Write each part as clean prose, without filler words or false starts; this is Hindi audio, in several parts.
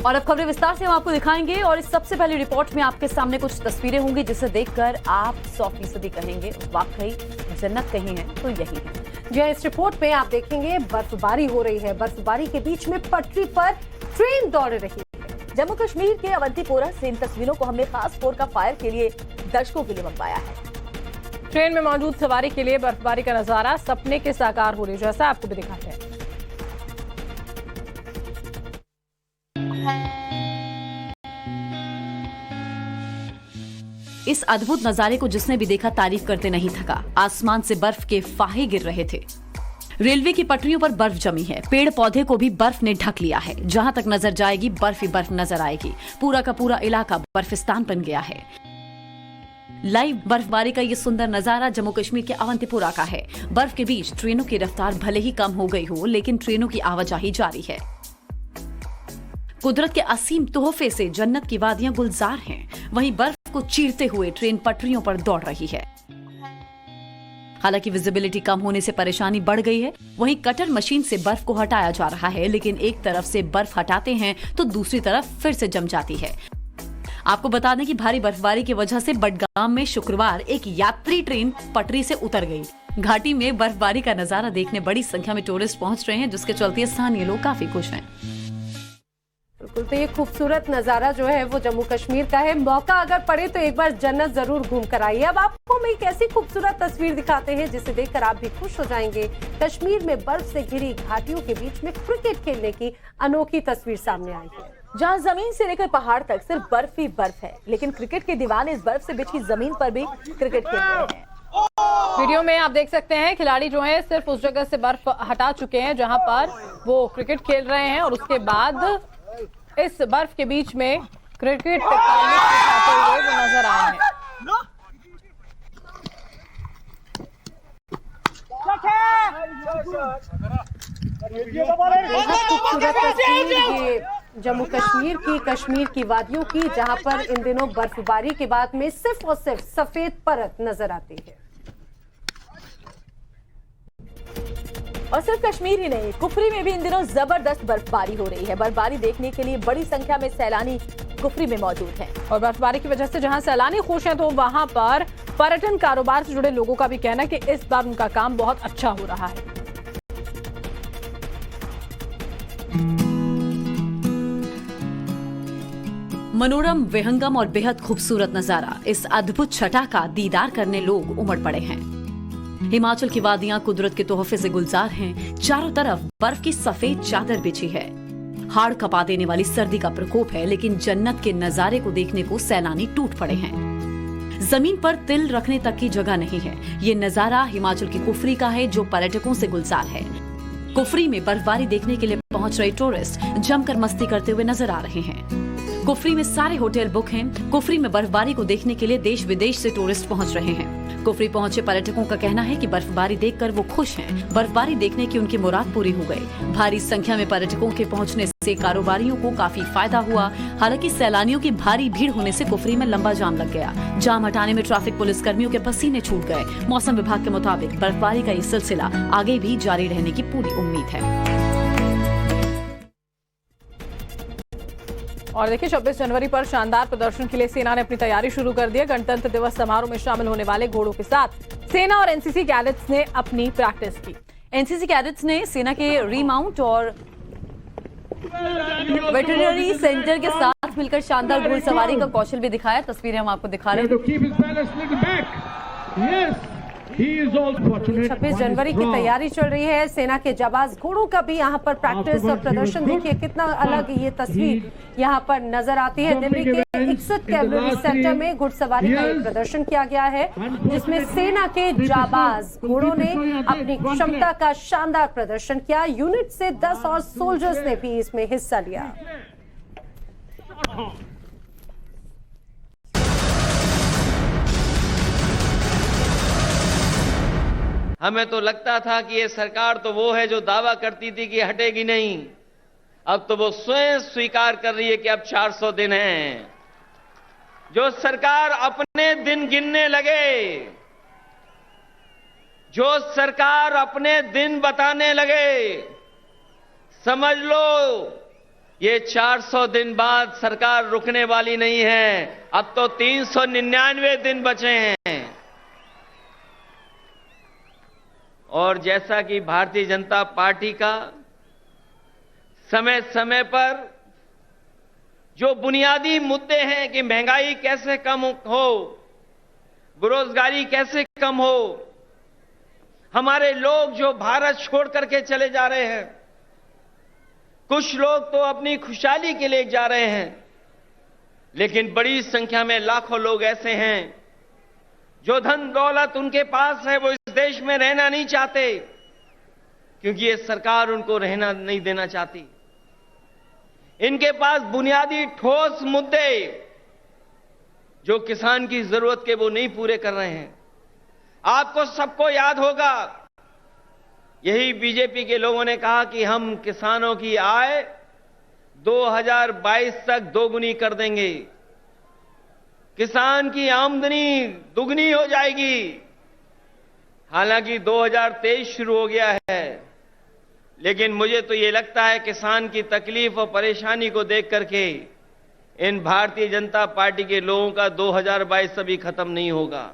और अब खबरें विस्तार से हम आपको दिखाएंगे और इस सबसे पहली रिपोर्ट में आपके सामने कुछ तस्वीरें होंगी जिसे देखकर आप 100% कहेंगे वाकई जन्नत कहीं है तो यही है। जी हाँ, इस रिपोर्ट में आप देखेंगे बर्फबारी हो रही है। बर्फबारी के बीच में पटरी पर ट्रेन दौड़ रही है। जम्मू कश्मीर के अवंतीपोरा से इन तस्वीरों को हमने खास फोर का फायर के लिए दर्शकों के लिए मंगवाया है। ट्रेन में मौजूद सवारी के लिए बर्फबारी का नजारा सपने के साकार हो रही, जैसा आपको भी दिखाते हैं। इस अद्भुत नजारे को जिसने भी देखा तारीफ करते नहीं थका। आसमान से बर्फ के फाहे गिर रहे थे। रेलवे की पटरियों पर बर्फ जमी है। पेड़ पौधे को भी बर्फ ने ढक लिया है। जहां तक नजर जाएगी बर्फ ही बर्फ नजर आएगी। पूरा का पूरा इलाका बर्फिस्तान बन गया है। लाइव बर्फबारी का ये सुंदर नजारा जम्मू कश्मीर के अवंतीपोरा का है। बर्फ के बीच ट्रेनों की रफ्तार भले ही कम हो गई हो, लेकिन ट्रेनों की आवाजाही जारी है। कुदरत के असीम तोहफे से जन्नत की वादियां गुलजार हैं। वहीं बर्फ को चीरते हुए ट्रेन पटरियों पर दौड़ रही है। हालांकि विजिबिलिटी कम होने से परेशानी बढ़ गई है। वहीं कटर मशीन से बर्फ को हटाया जा रहा है, लेकिन एक तरफ से बर्फ हटाते हैं तो दूसरी तरफ फिर से जम जाती है। आपको बता दें कि भारी बर्फबारी की वजह से बडगाम में शुक्रवार एक यात्री ट्रेन पटरी से उतर गई। घाटी में बर्फबारी का नजारा देखने बड़ी संख्या में टूरिस्ट पहुंच रहे हैं, जिसके चलते स्थानीय लोग काफी खुश हैं। बिल्कुल, तो ये खूबसूरत नजारा जो है वो जम्मू कश्मीर का है। मौका अगर पड़े तो एक बार जन्नत जरूर घूम कर आइए। अब आपको मैं एक ऐसी खूबसूरत तस्वीर दिखाते हैं जिसे देखकर आप भी खुश हो जाएंगे। कश्मीर में बर्फ से घिरी घाटियों के बीच में क्रिकेट खेलने की अनोखी तस्वीर सामने आई है। जहां जमीन से लेकर पहाड़ तक सिर्फ बर्फ ही बर्फ है, लेकिन क्रिकेट के दीवाने इस बर्फ से बिछी जमीन पर भी क्रिकेट खेल रहे हैं। वीडियो में आप देख सकते हैं खिलाड़ी जो हैं सिर्फ उस जगह से बर्फ हटा चुके हैं जहां पर वो क्रिकेट खेल रहे हैं, और उसके बाद इस बर्फ के बीच में क्रिकेट दिखाते हुए वो नजर आए हैं। खूबसूरत तस्वीर ये जम्मू कश्मीर की वादियों की, जहां पर इन दिनों बर्फबारी के बाद में सिर्फ और सिर्फ सफेद परत नजर आती है। और सिर्फ कश्मीर ही नहीं, कुफरी में भी इन दिनों जबरदस्त बर्फबारी हो रही है। बर्फबारी देखने के लिए बड़ी संख्या में सैलानी कुफरी में मौजूद हैं। और बर्फबारी की वजह से जहां सैलानी खुश हैं, तो वहां पर पर्यटन कारोबार से जुड़े लोगों का भी कहना है कि इस बार उनका काम बहुत अच्छा हो रहा है। मनोरम, विहंगम और बेहद खूबसूरत नजारा। इस अद्भुत छटा का दीदार करने लोग उमड़ पड़े हैं। हिमाचल की वादियां कुदरत के तोहफे से गुलजार हैं। चारों तरफ बर्फ की सफेद चादर बिछी है। हाड़ कपा देने वाली सर्दी का प्रकोप है, लेकिन जन्नत के नजारे को देखने को सैलानी टूट पड़े हैं। जमीन पर तिल रखने तक की जगह नहीं है। ये नजारा हिमाचल की कुफरी का है, जो पर्यटकों से गुलजार है। कुफरी में बर्फबारी देखने के लिए पहुंच रहे टूरिस्ट जमकर मस्ती करते हुए नजर आ रहे हैं। कुफरी में सारे होटल बुक हैं। कुफरी में बर्फबारी को देखने के लिए देश विदेश से टूरिस्ट पहुंच रहे हैं। कुफरी पहुंचे पर्यटकों का कहना है कि बर्फबारी देखकर वो खुश हैं। बर्फबारी देखने की उनकी मुराद पूरी हो गई। भारी संख्या में पर्यटकों के पहुंचने से कारोबारियों को काफी फायदा हुआ। हालांकि सैलानियों की भारी भीड़ होने से कुफरी में लंबा जाम लग गया। जाम हटाने में ट्रैफिक पुलिस कर्मियों के पसीने छूट गए। मौसम विभाग के मुताबिक बर्फबारी का ये सिलसिला आगे भी जारी रहने की पूरी उम्मीद है। और देखिए, 26 जनवरी पर शानदार प्रदर्शन के लिए सेना ने अपनी तैयारी शुरू कर दी है। गणतंत्र दिवस समारोह में शामिल होने वाले घोड़ों के साथ सेना और एनसीसी कैडेट्स ने अपनी प्रैक्टिस की। एनसीसी कैडेट्स ने सेना के रीमाउंट और वेटरनरी सेंटर के साथ मिलकर शानदार घुड़सवारी का कौशल भी दिखाया। तस्वीरें हम आपको दिखा रहे हैं। 26 जनवरी की तैयारी चल रही है। सेना के जाबाज घोड़ों का भी यहाँ पर प्रैक्टिस और प्रदर्शन देखिए कितना अलग ये तस्वीर यहाँ पर नजर आती है। दिल्ली के 61 कैवलरी सेक्टर में घुड़सवारी का एक प्रदर्शन किया गया है, जिसमें सेना के जाबाज घोड़ों ने अपनी क्षमता का शानदार प्रदर्शन किया। यूनिट से 10 और सोल्जर्स ने भी इसमें हिस्सा लिया। हमें तो लगता था कि ये सरकार तो वो है जो दावा करती थी कि हटेगी नहीं। अब तो वो स्वयं स्वीकार कर रही है कि अब 400 दिन हैं। जो सरकार अपने दिन गिनने लगे, जो सरकार अपने दिन बताने लगे, समझ लो ये 400 दिन बाद सरकार रुकने वाली नहीं है। अब तो 399 दिन बचे हैं। और जैसा कि भारतीय जनता पार्टी का समय समय पर जो बुनियादी मुद्दे हैं कि महंगाई कैसे कम हो, बेरोजगारी कैसे कम हो, हमारे लोग जो भारत छोड़ करके चले जा रहे हैं, कुछ लोग तो अपनी खुशहाली के लिए जा रहे हैं, लेकिन बड़ी संख्या में लाखों लोग ऐसे हैं जो धन दौलत उनके पास है, वो इस देश में रहना नहीं चाहते, क्योंकि ये सरकार उनको रहना नहीं देना चाहती। इनके पास बुनियादी ठोस मुद्दे जो किसान की जरूरत के वो नहीं पूरे कर रहे हैं। आपको सबको याद होगा, यही बीजेपी के लोगों ने कहा कि हम किसानों की आय 2022 तक दोगुनी कर देंगे, किसान की आमदनी दुगनी हो जाएगी। हालांकि 2023 शुरू हो गया है, लेकिन मुझे तो ये लगता है किसान की तकलीफ और परेशानी को देख करके इन भारतीय जनता पार्टी के लोगों का 2022 अभी खत्म नहीं होगा।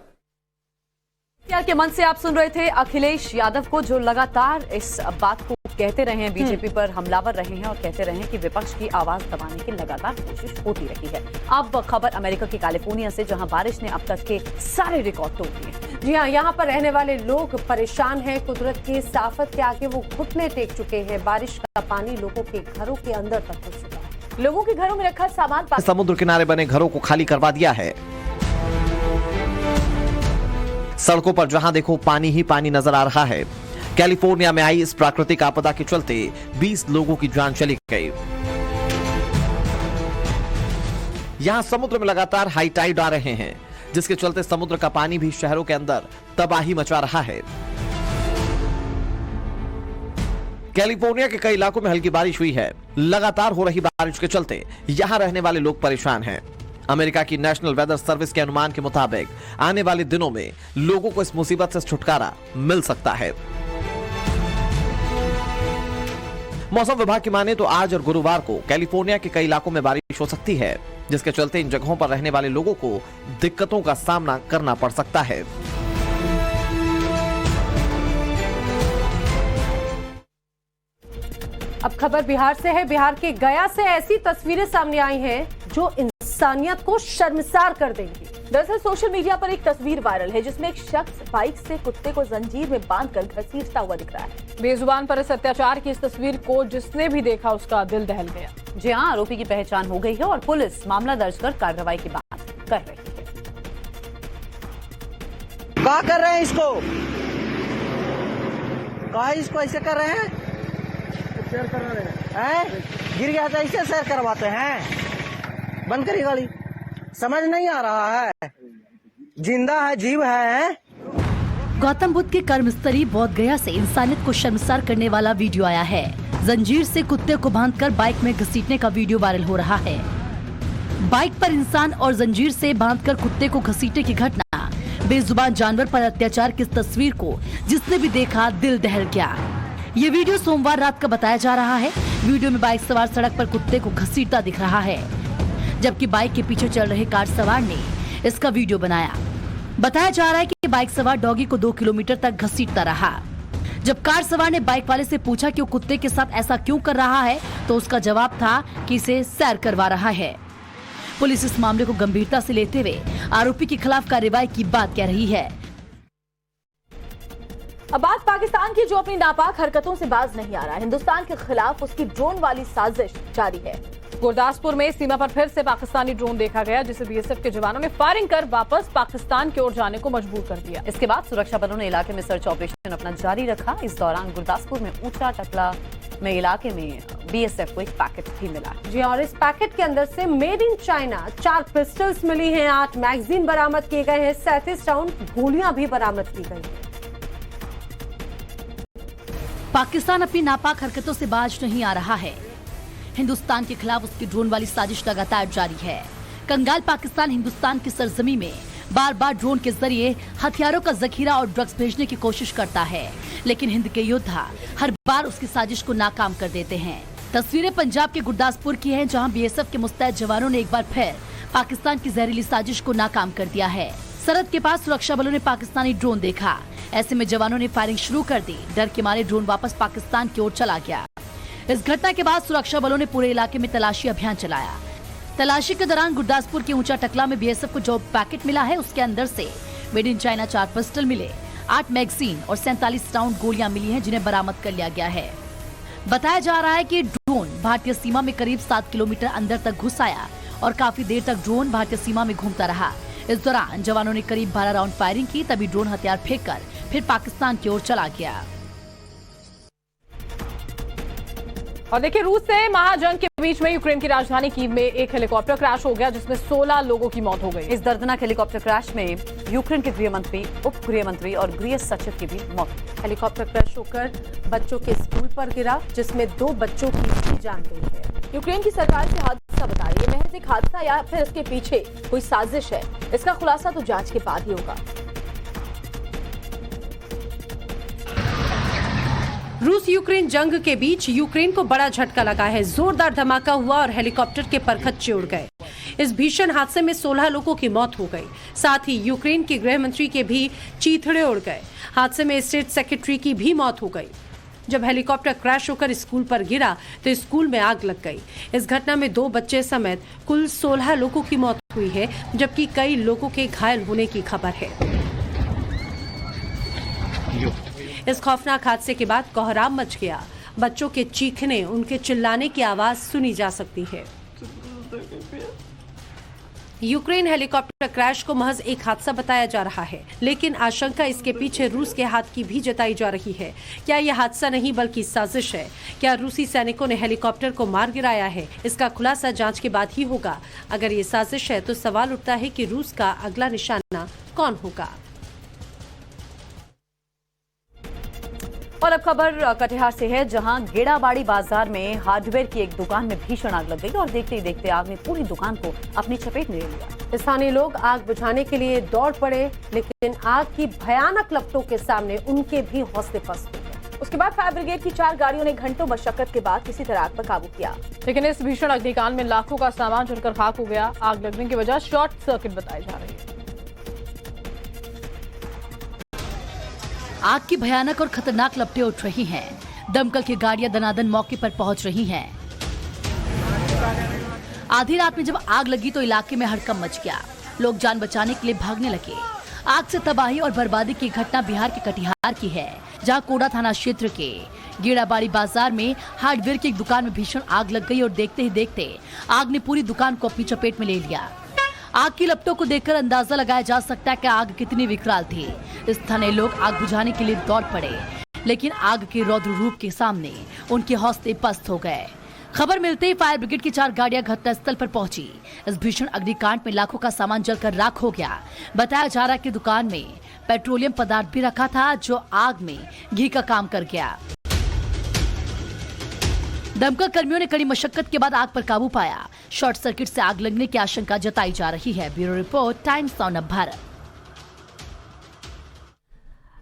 के मन से आप सुन रहे थे अखिलेश यादव को, जो लगातार इस बात को कहते रहे हैं, बीजेपी पर हमलावर रहे हैं और कहते रहे हैं कि विपक्ष की आवाज दबाने की लगातार कोशिश होती रही है। अब खबर अमेरिका के कैलिफोर्निया से, जहां बारिश ने अब तक के सारे रिकॉर्ड तोड़ दिए। जी हाँ, यहाँ पर रहने वाले लोग परेशान हैं। कुदरत की साफत के आगे वो घुटने टेक चुके हैं। बारिश का पानी लोगों के घरों के अंदर तक घुस चुका है। लोगों के घरों में रखा सामान समुद्र किनारे बने घरों को खाली करवा दिया है। सड़कों पर जहां देखो पानी ही पानी नजर आ रहा है। कैलिफोर्निया में आई इस प्राकृतिक आपदा के चलते 20 लोगों की जान चली गई। यहां समुद्र में लगातार हाई टाइड आ रहे हैं, जिसके चलते समुद्र का पानी भी शहरों के अंदर तबाही मचा रहा है। कैलिफोर्निया के कई इलाकों में हल्की बारिश हुई है। लगातार हो रही बारिश के चलते यहां रहने वाले लोग परेशान हैं। अमेरिका की नेशनल वेदर सर्विस के अनुमान के मुताबिक आने वाले दिनों में लोगों को इस मुसीबत से छुटकारा मिल सकता है। मौसम विभाग की माने तो आज और गुरुवार को कैलिफोर्निया के कई इलाकों में बारिश हो सकती है, जिसके चलते इन जगहों पर रहने वाले लोगों को दिक्कतों का सामना करना पड़ सकता है। अब खबर बिहार से है। बिहार के गया से ऐसी तस्वीरें सामने आई हैं जो इंसानियत को शर्मसार कर देंगी। दरअसल सोशल मीडिया पर एक तस्वीर वायरल है, जिसमें एक शख्स बाइक से कुत्ते को जंजीर में बांधकर घसीटता हुआ दिख रहा है। बेजुबान पर इस अत्याचार की इस तस्वीर को जिसने भी देखा उसका दिल दहल गया। जी हाँ, आरोपी की पहचान हो गई है और पुलिस मामला दर्ज कर कार्रवाई की बात कर रही है। क्या कर रहे हैं इसको? कहा इसको ऐसे कर रहे हैं? शेयर कर रहे हैं। गिर गया तो ऐसे शेयर करवाते हैं? बंद करिए गाड़ी। समझ नहीं आ रहा है, जिंदा है, जीव है। गौतम बुद्ध के कर्मस्थली बोध गया से इंसानियत को शर्मसार करने वाला वीडियो आया है। जंजीर से कुत्ते को बांधकर बाइक में घसीटने का वीडियो वायरल हो रहा है। बाइक पर इंसान और जंजीर से बांधकर कुत्ते को घसीटने की घटना, बेजुबान जानवर पर अत्याचार की तस्वीर को जिसने भी देखा दिल दहल गया। ये वीडियो सोमवार रात का बताया जा रहा है। वीडियो में बाइक सवार सड़क पर कुत्ते को घसीटता दिख रहा है, जबकि बाइक के पीछे चल रहे कार सवार ने इसका वीडियो बनाया। बताया जा रहा है कि बाइक सवार डॉगी को 2 किलोमीटर तक घसीटता रहा। जब कार सवार ने बाइक वाले से पूछा कि वो कुत्ते के साथ ऐसा क्यों कर रहा है, तो उसका जवाब था कि इसे सैर करवा रहा है। पुलिस इस मामले को गंभीरता से लेते हुए आरोपी के खिलाफ कार्रवाई की बात कह रही है। अब बात पाकिस्तान की, जो अपनी नापाक हरकतों से बाज नहीं आ रहा। हिंदुस्तान के खिलाफ उसकी ड्रोन वाली साजिश जारी है। गुरदासपुर में सीमा पर फिर से पाकिस्तानी ड्रोन देखा गया, जिसे बीएसएफ के जवानों ने फायरिंग कर वापस पाकिस्तान की ओर जाने को मजबूर कर दिया। इसके बाद सुरक्षा बलों ने इलाके में सर्च ऑपरेशन अपना जारी रखा। इस दौरान गुरदासपुर में ऊंचा टकला में इलाके में बीएसएफ को एक पैकेट भी मिला। जी, और इस पैकेट के अंदर से मेड इन चाइना 4 पिस्टल्स मिली हैं, 8 मैगजीन बरामद किए गए हैं, 37 राउंड गोलियां भी बरामद की गई हैं। पाकिस्तान अपनी नापाक हरकतों से बाज नहीं आ रहा है। हिंदुस्तान के खिलाफ उसकी ड्रोन वाली साजिश लगातार जारी है। कंगाल पाकिस्तान हिंदुस्तान की सरजमी में बार बार ड्रोन के जरिए हथियारों का जखीरा और ड्रग्स भेजने की कोशिश करता है, लेकिन हिंद के योद्धा हर बार उसकी साजिश को नाकाम कर देते हैं। तस्वीरें पंजाब के गुरदासपुर की हैं, जहां बीएसएफ के मुस्तैद जवानों ने एक बार फिर पाकिस्तान की जहरीली साजिश को नाकाम कर दिया है। सरहद के पास सुरक्षा बलों ने पाकिस्तानी ड्रोन देखा। ऐसे में जवानों ने फायरिंग शुरू कर दी। डर के मारे ड्रोन वापस पाकिस्तान की ओर चला गया। इस घटना के बाद सुरक्षा बलों ने पूरे इलाके में तलाशी अभियान चलाया। तलाशी के दौरान गुरदासपुर के ऊंचा टकला में बीएसएफ को जो पैकेट मिला है, उसके अंदर से मेड इन चाइना 4 पिस्टल मिले, 8 मैगजीन और 47 राउंड गोलियां मिली हैं, जिन्हें बरामद कर लिया गया है। बताया जा रहा है कि ड्रोन भारतीय सीमा में करीब 7 किलोमीटर अंदर तक घुस आया और काफी देर तक ड्रोन भारतीय सीमा में घूमता रहा। इस दौरान जवानों ने करीब 12 राउंड फायरिंग की, तभी ड्रोन हथियार फेंककर फिर पाकिस्तान की ओर चला गया। और देखिए, रूस से महाजंग के बीच में यूक्रेन की राजधानी कीव में एक हेलीकॉप्टर क्रैश हो गया, जिसमें 16 लोगों की मौत हो गई। इस दर्दनाक हेलीकॉप्टर क्रैश में यूक्रेन के गृह मंत्री, उप गृह मंत्री और गृह सचिव की भी मौत। हेलीकॉप्टर क्रैश होकर बच्चों के स्कूल पर गिरा, जिसमें 2 बच्चों की भी जान गई है। यूक्रेन की सरकार से हादसा बता रही है। महज एक हादसा या फिर इसके पीछे कोई साजिश है, इसका खुलासा तो जांच के बाद ही होगा। रूस यूक्रेन जंग के बीच यूक्रेन को बड़ा झटका लगा है। जोरदार धमाका हुआ और हेलीकॉप्टर के परखच्चे उड़ गए। इस भीषण हादसे में 16 लोगों की मौत हो गई। साथ ही यूक्रेन के गृह मंत्री के भी चीथड़े उड़ गए। हादसे में स्टेट सेक्रेटरी की भी मौत हो गई। जब हेलीकॉप्टर क्रैश होकर स्कूल पर गिरा तो स्कूल में आग लग गई। इस घटना में 2 बच्चे समेत कुल 16 लोगों की मौत हुई है, जबकि कई लोगों के घायल होने की खबर है। इस खौफनाक हादसे के बाद कोहराम मच गया। बच्चों के चीखने, उनके चिल्लाने की आवाज सुनी जा सकती है। यूक्रेन हेलीकॉप्टर क्रैश को महज एक हादसा बताया जा रहा है, लेकिन आशंका इसके पीछे रूस के हाथ की भी जताई जा रही है। क्या यह हादसा नहीं बल्कि साजिश है? क्या रूसी सैनिकों ने हेलीकॉप्टर को मार गिराया है? इसका खुलासा जांच के बाद ही होगा। अगर ये साजिश है तो सवाल उठता है कि रूस का अगला निशाना कौन होगा। और अब खबर कटिहार से है, जहां गेड़ाबाड़ी बाजार में हार्डवेयर की एक दुकान में भीषण आग लग गई और देखते ही देखते आग ने पूरी दुकान को अपनी चपेट में ले लिया। स्थानीय लोग आग बुझाने के लिए दौड़ पड़े, लेकिन आग की भयानक लपटों के सामने उनके भी हौसले पस्त हो गए। उसके बाद फायर ब्रिगेड की 4 गाड़ियों ने घंटों मशक्कत के बाद किसी तरह आग पर काबू किया। लेकिन इस भीषण अग्निकांड में लाखों का सामान जलकर खाक हो गया। आग लगने की वजह शॉर्ट सर्किट बताई जा रही है। आग की भयानक और खतरनाक लपटें उठ रही हैं। दमकल की गाड़ियां दनादन मौके पर पहुंच रही हैं। आधी रात में जब आग लगी तो इलाके में हड़कंप मच गया। लोग जान बचाने के लिए भागने लगे। आग से तबाही और बर्बादी की घटना बिहार के कटिहार की है, जहां कोड़ा थाना क्षेत्र के गेड़ाबाड़ी बाजार में हार्डवेयर की एक दुकान में भीषण आग लग गई और देखते ही देखते आग ने पूरी दुकान को अपनी चपेट में ले लिया। आग की लपटों को देखकर अंदाजा लगाया जा सकता है कि आग कितनी विकराल थी। स्थानीय लोग आग बुझाने के लिए दौड़ पड़े, लेकिन आग के रौद्र रूप के सामने उनके हौसले पस्त हो गए। खबर मिलते ही फायर ब्रिगेड की 4 गाड़ियां घटनास्थल पर पहुंची। इस भीषण अग्निकांड में लाखों का सामान जलकर राख हो गया। बताया जा रहा है कि दुकान में पेट्रोलियम पदार्थ भी रखा था, जो आग में घी का काम कर गया। दमकल कर्मियों ने कड़ी मशक्कत के बाद आग पर काबू पाया। शॉर्ट सर्किट से आग लगने की आशंका जताई जा रही है। Bureau report, times on Bharat.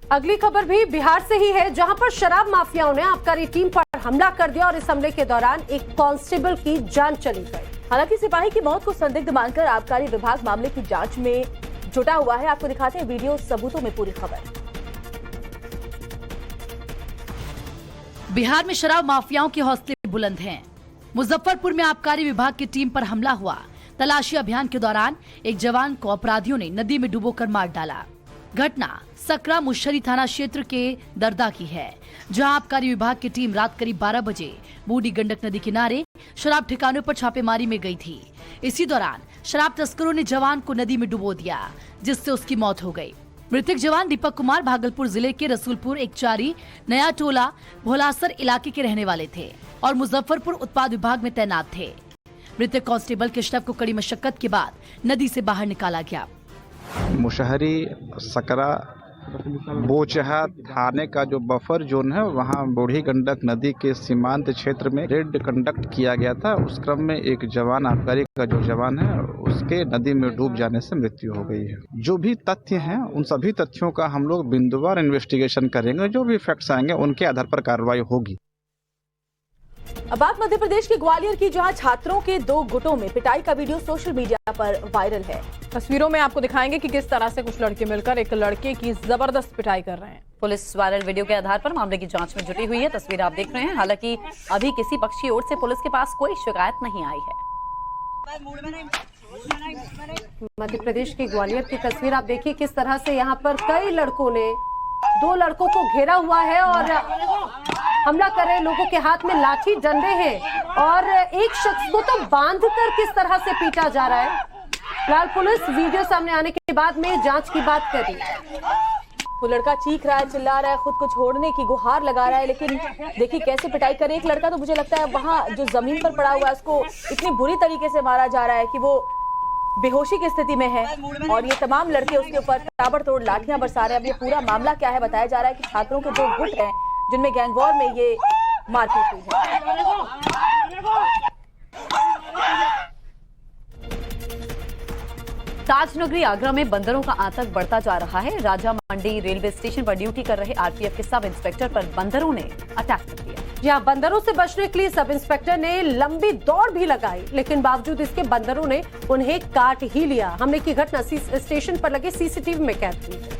अगली खबर भी बिहार से ही है, जहां पर शराब माफियाओं ने आबकारी टीम पर हमला कर दिया और इस हमले के दौरान एक कांस्टेबल की जान चली गई। हालांकि सिपाही की मौत को संदिग्ध मानकर आबकारी विभाग मामले की जांच में जुटा हुआ है। आपको दिखाते हैं वीडियो सबूतों में पूरी खबर। बिहार में शराब माफियाओं के हौसले बुलंद हैं। मुजफ्फरपुर में आबकारी विभाग की टीम पर हमला हुआ। तलाशी अभियान के दौरान एक जवान को अपराधियों ने नदी में डुबोकर मार डाला। घटना सकरा मुशहरी थाना क्षेत्र के दरदा की है, जहां आबकारी विभाग की टीम रात करीब 12 बजे बूढ़ी गंडक नदी किनारे शराब ठिकानों पर छापेमारी में गई थी। इसी दौरान शराब तस्करों ने जवान को नदी में डुबो दिया, जिससे उसकी मौत हो गई। मृतक जवान दीपक कुमार भागलपुर जिले के रसूलपुर एकचारी नया टोला भोलासर इलाके के रहने वाले थे और मुजफ्फरपुर उत्पाद विभाग में तैनात थे। मृतक कांस्टेबल के शव को कड़ी मशक्कत के बाद नदी से बाहर निकाला गया। मुशहरी सकरा बोचहा थाने का जो बफर जोन है, वहां बूढ़ी गंडक नदी के सीमांत क्षेत्र में रेड कंडक्ट किया गया था। उस क्रम में एक जवान, आबकारी का जो जवान है, उसके नदी में डूब जाने से मृत्यु हो गई है। जो भी तथ्य हैं, उन सभी तथ्यों का हम लोग बिंदुवार इन्वेस्टिगेशन करेंगे। जो भी फैक्ट्स आएंगे उनके आधार पर कार्रवाई होगी। अब बात मध्य प्रदेश के ग्वालियर की, जहां छात्रों के 2 गुटों में पिटाई का वीडियो सोशल मीडिया पर वायरल है। तस्वीरों में आपको दिखाएंगे कि किस तरह से कुछ लड़के मिलकर एक लड़के की जबरदस्त पिटाई कर रहे हैं। पुलिस वायरल वीडियो के आधार पर मामले की जांच में जुटी हुई है। तस्वीर आप देख रहे हैं। हालांकि अभी किसी पक्ष की ओर से पुलिस के पास कोई शिकायत नहीं आई है। मध्य प्रदेश के ग्वालियर की तस्वीर आप देखिए, किस तरह से यहाँ पर कई लड़कों ने 2 लड़कों को घेरा हुआ है और हमला कर रहे। लोगों के हाथ में लाठी डंडे हैं और एक शख्स को तो बांधकर किस तरह से पीटा जा रहा है। फिलहाल पुलिस वीडियो सामने आने के बाद में जांच की बात कर रही है। वो लड़का चीख रहा है, चिल्ला रहा है, खुद को छोड़ने की गुहार लगा रहा है, लेकिन देखिए कैसे पिटाई करे। एक लड़का तो मुझे लगता है वहां जो जमीन पर पड़ा हुआ है उसको इतनी बुरी तरीके से मारा जा रहा है कि वो बेहोशी की स्थिति में है और ये तमाम लड़के उसके ऊपर ताबड़तोड़ लाठियां बरसा रहे हैं। अब ये पूरा मामला क्या है, बताया जा रहा है कि छात्रों के 2 गुट हैं जिनमें गैंगवॉर में ये मारपीट हुई है। ताजनगरी आगरा में बंदरों का आतंक बढ़ता जा रहा है। राजा मंडी रेलवे स्टेशन पर ड्यूटी कर रहे आरपीएफ के सब इंस्पेक्टर पर बंदरों ने अटैक कर दिया। जहां बंदरों से बचने के लिए सब इंस्पेक्टर ने लंबी दौड़ भी लगाई, लेकिन बावजूद इसके बंदरों ने उन्हें काट ही लिया। हमले की घटना स्टेशन पर लगे सीसीटीवी में कैद हुई है।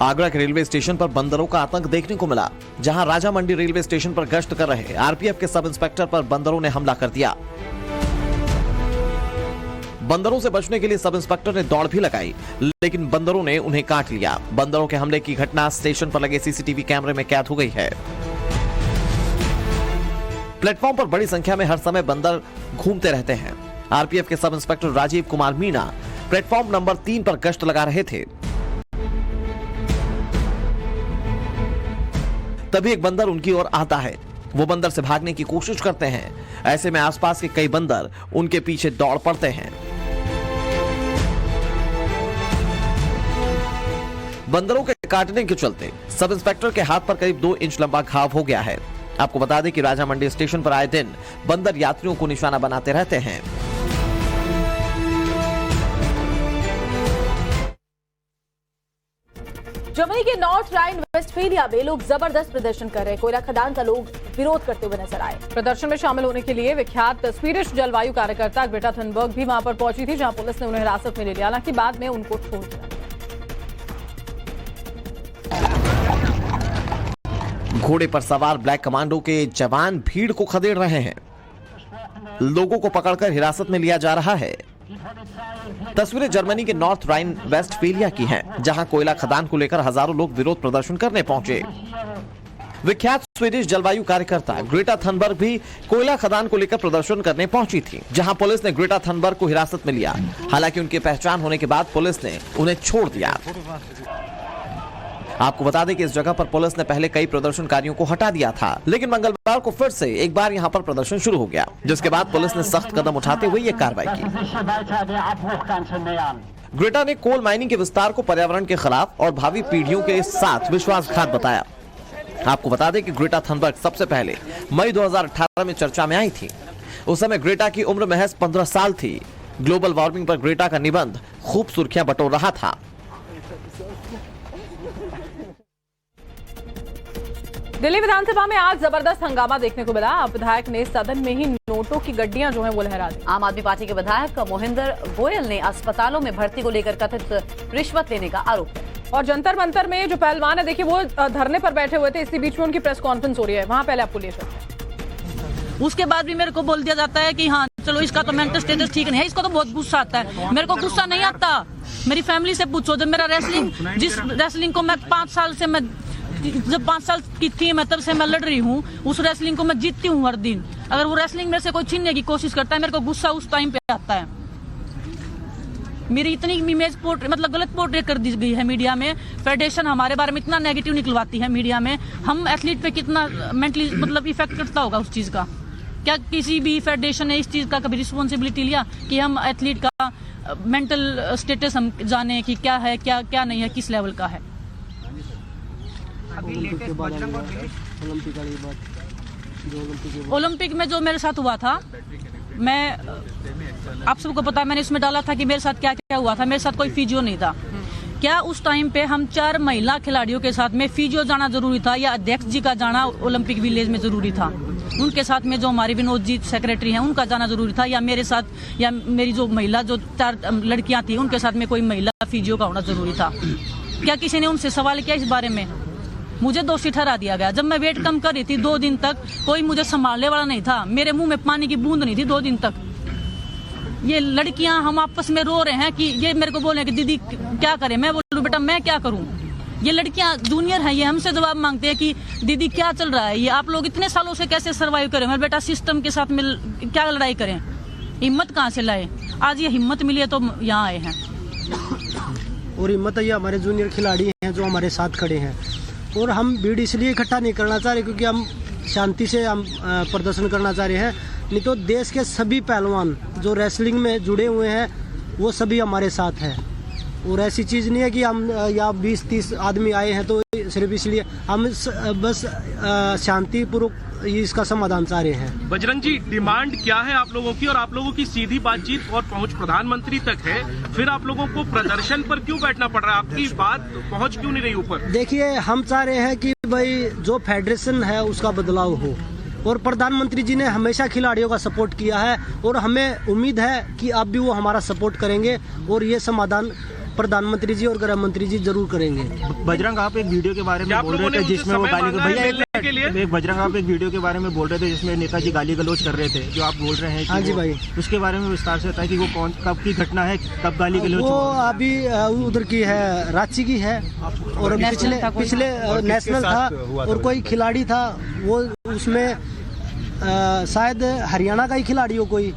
आगरा के रेलवे स्टेशन पर बंदरों का आतंक देखने को मिला। जहां राजा मंडी रेलवे स्टेशन पर गश्त कर रहे आरपीएफ के सब इंस्पेक्टर पर बंदरों ने हमला कर दिया। बंदरों से बचने के लिए सब इंस्पेक्टर ने दौड़ भी लगाई, लेकिन बंदरों ने उन्हें काट लिया। बंदरों के हमले की घटना स्टेशन पर लगे सीसीटीवी कैमरे में कैद हो गई है। प्लेटफॉर्म पर बड़ी संख्या में हर समय बंदर घूमते रहते हैं। आरपीएफ के sub inspector Rajiv Kumar Meena platform number 3 पर गश्त लगा रहे थे। तभी एक बंदर उनकी ओर आता है। वो बंदर से भागने की कोशिश करते हैं। ऐसे में आसपास के कई बंदर उनके पीछे दौड़ पड़ते हैं। बंदरों के काटने के चलते सब इंस्पेक्टर के हाथ पर करीब 2 इंच लंबा घाव हो गया है। आपको बता दें कि राजा मंडी स्टेशन पर आए दिन बंदर यात्रियों को निशाना बनाते रहते हैं। जर्मनी के नॉर्थ राइन वेस्टफेलिया में लोग जबरदस्त प्रदर्शन कर रहे हैं। कोयला खदान का लोग विरोध करते हुए नजर आए। प्रदर्शन में शामिल होने के लिए विख्यात स्वीडिश जलवायु कार्यकर्ता ग्रेटा थनबर्ग भी वहां पर पहुंची थी, जहां पुलिस ने उन्हें हिरासत में ले लिया। हालांकि बाद में उनको छोड़ दिया। घोड़े पर सवार ब्लैक कमांडो के जवान भीड़ को खदेड़ रहे हैं। लोगों को पकड़कर हिरासत में लिया जा रहा है। तस्वीरें जर्मनी के नॉर्थ राइन वेस्टफेलिया की हैं, जहां कोयला खदान को लेकर हजारों लोग विरोध प्रदर्शन करने पहुंचे। विख्यात स्वीडिश जलवायु कार्यकर्ता ग्रेटा थनबर्ग भी कोयला खदान को लेकर प्रदर्शन करने पहुंची थी, जहां पुलिस ने ग्रेटा थनबर्ग को हिरासत में लिया। हालांकि उनकी पहचान होने के बाद पुलिस ने उन्हें छोड़ दिया। आपको बता दें कि इस जगह पर पुलिस ने पहले कई प्रदर्शनकारियों को हटा दिया था, लेकिन मंगलवार को फिर से एक बार यहां पर प्रदर्शन शुरू हो गया, जिसके बाद पुलिस ने सख्त कदम उठाते हुए यह कार्रवाई की। ग्रेटा ने कोल माइनिंग के विस्तार को पर्यावरण के खिलाफ और भावी पीढ़ियों के साथ विश्वासघात बताया। आपको बता दें कि ग्रेटा थनबर्ग सबसे पहले मई 2018 में चर्चा में आई थी। उस समय ग्रेटा की उम्र महज 15 साल थी। ग्लोबल वार्मिंग पर ग्रेटा का निबंध खूब सुर्खियां बटोर रहा था। दिल्ली विधानसभा में आज जबरदस्त हंगामा देखने को मिला। विधायक ने सदन में ही नोटों की गड्डियां जो हैं वो लहरा दी। आम आदमी पार्टी के विधायक मोहिंदर गोयल ने अस्पतालों में भर्ती को लेकर कथित रिश्वत लेने का आरोप लगाया। और जंतर मंतर में जो पहलवान है, देखिए वो धरने पर बैठे हुए थे। इसी बीच में उनकी प्रेस कॉन्फ्रेंस हो रही है, वहां पहले आपको ले चलते हैं। उसके बाद भी मेरे को बोल दिया जाता है कि हाँ चलो इसका तो मेंटल स्टेटस ठीक नहीं है। इसको तो बहुत गुस्सा आता है। मेरे को गुस्सा नहीं आता। मेरी फैमिली से पूछो। जब मेरा जिस रेसलिंग को मैं 5 साल से जब 5 साल की थी मैं, तब से मैं लड़ रही हूँ। उस रेसलिंग को मैं जीतती हूँ हर दिन। अगर वो रेसलिंग मेरे से कोई छीनने की कोशिश करता है, मेरे को गुस्सा उस टाइम पे आता है। मेरी इतनी इमेज मतलब गलत पोर्ट्रेट कर दी गई है मीडिया में। फेडरेशन हमारे बारे में इतना नेगेटिव निकलवाती है मीडिया में। हम एथलीट पे कितना मेंटली मतलब इफेक्ट करता होगा उस चीज का। क्या किसी भी फेडरेशन ने इस चीज का कभी रिस्पॉन्सिबिलिटी लिया कि हम एथलीट का मेंटल स्टेटस हम जाने कि क्या है, क्या नहीं है, किस लेवल का है। ओलंपिक में जो मेरे साथ हुआ था, मैं आप सबको पता है, मैंने इसमें डाला था कि मेरे साथ क्या क्या हुआ था। मेरे साथ कोई फिजियो नहीं था। क्या उस टाइम पे हम 4 महिला खिलाड़ियों के साथ में फिजियो जाना जरूरी था या अध्यक्ष जी का जाना ओलंपिक विलेज में जरूरी था? उनके साथ में जो हमारे विनोद जी सेक्रेटरी हैं उनका जाना जरूरी था, या मेरे साथ या मेरी जो महिला जो 4 लड़कियां थी उनके साथ में कोई महिला फिजियो का होना जरूरी था? क्या किसी ने उनसे सवाल किया इस बारे में? मुझे दोषी ठहरा दिया गया। जब मैं वेट कम कर रही थी 2 दिन तक कोई मुझे संभालने वाला नहीं था, मेरे मुंह में पानी की बूंद नहीं थी 2 दिन तक। ये लड़कियां हम आपस में रो रहे हैं कि ये मेरे को बोल रहे हैं कि दीदी क्या करें, मैं बोलूं बेटा मैं क्या करूं। ये लड़कियां जूनियर हैं, ये हमसे जवाब मांगते हैं कि दीदी क्या चल रहा है, ये आप लोग इतने सालों से कैसे सर्वाइव करें। मेरे बेटा सिस्टम के साथ मिल क्या लड़ाई करें, हिम्मत कहाँ से लाए? आज ये हिम्मत मिली है तो यहाँ आए हैं। और हिम्मत ये हमारे जूनियर खिलाड़ी हैं जो हमारे साथ खड़े हैं, और हम भीड़ इसलिए इकट्ठा नहीं करना चाह रहे क्योंकि हम शांति से हम प्रदर्शन करना चाह रहे हैं। नहीं तो देश के सभी पहलवान जो रेसलिंग में जुड़े हुए हैं वो सभी हमारे साथ हैं, और ऐसी चीज़ नहीं है कि हम या 20-30 आदमी आए हैं तो सिर्फ इसलिए हम बस शांतिपूर्वक इसका समाधान चाह रहे हैं। बजरंग जी, डिमांड क्या है आप लोगों की? और आप लोगों की सीधी बातचीत और पहुंच प्रधानमंत्री तक है, फिर आप लोगों को प्रदर्शन पर क्यों बैठना पड़ रहा है? आपकी बात पहुंच क्यों नहीं रही ऊपर? देखिए, हम चाह रहे हैं कि भाई जो फेडरेशन है उसका बदलाव हो, और प्रधानमंत्री जी ने हमेशा खिलाड़ियों का सपोर्ट किया है, और हमें उम्मीद है कि अब भी वो हमारा सपोर्ट करेंगे, और ये समाधान प्रधानमंत्री जी और गृह मंत्री जी जरूर करेंगे। बजरंग, आप एक वीडियो के बारे में बोल रहे थे जिसमें वो गाली बजरंग आप एक वीडियो के बारे में बोल रहे थे जिसमें नेताजी गाली गलौज कर रहे थे, जो आप बोल रहे हैं कि हाँ जी भाई, उसके बारे में विस्तार से बताएं कि वो कौन कब की घटना है, कब गाली गलौज? वो अभी उधर की है, रांची की है, और पिछले नेशनल था, और कोई खिलाड़ी था वो उसमें शायद हरियाणा का ही खिलाड़ी हो कोई,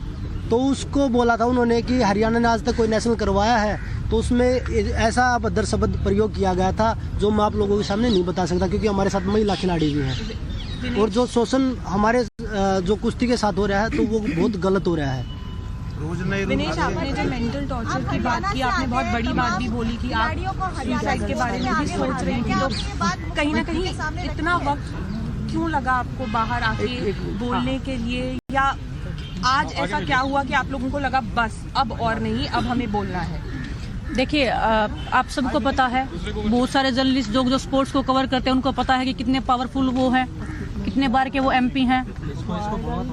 तो उसको बोला था उन्होंने कि हरियाणा ने आज तक कोई नेशनल करवाया है, तो उसमें ऐसा अभद्र शब्द प्रयोग किया गया था जो मैं आप लोगों के सामने नहीं बता सकता, क्योंकि हमारे साथ महिला खिलाड़ी भी हैं, और जो शोषण हमारे जो कुश्ती के साथ हो रहा है तो वो बहुत गलत हो रहा है। विनेश, आपने जो मेंटल टॉर्चर की बात की, आपने बहुत बड़ी बात भी बोली कि आप सुसाइड के बारे में भी सोच रही थी, तो कहीं ना कहीं इतना वक्त क्यों लगा आपको बाहर आके बोलने के लिए, या आज ऐसा क्या हुआ कि आप लोगों को लगा बस अब और नहीं, अब हमें बोलना है? देखिए, आप सबको पता है, बहुत सारे जर्नलिस्ट जो स्पोर्ट्स को कवर करते हैं उनको पता है कि कितने पावरफुल वो हैं, कितने बार के वो एमपी हैं,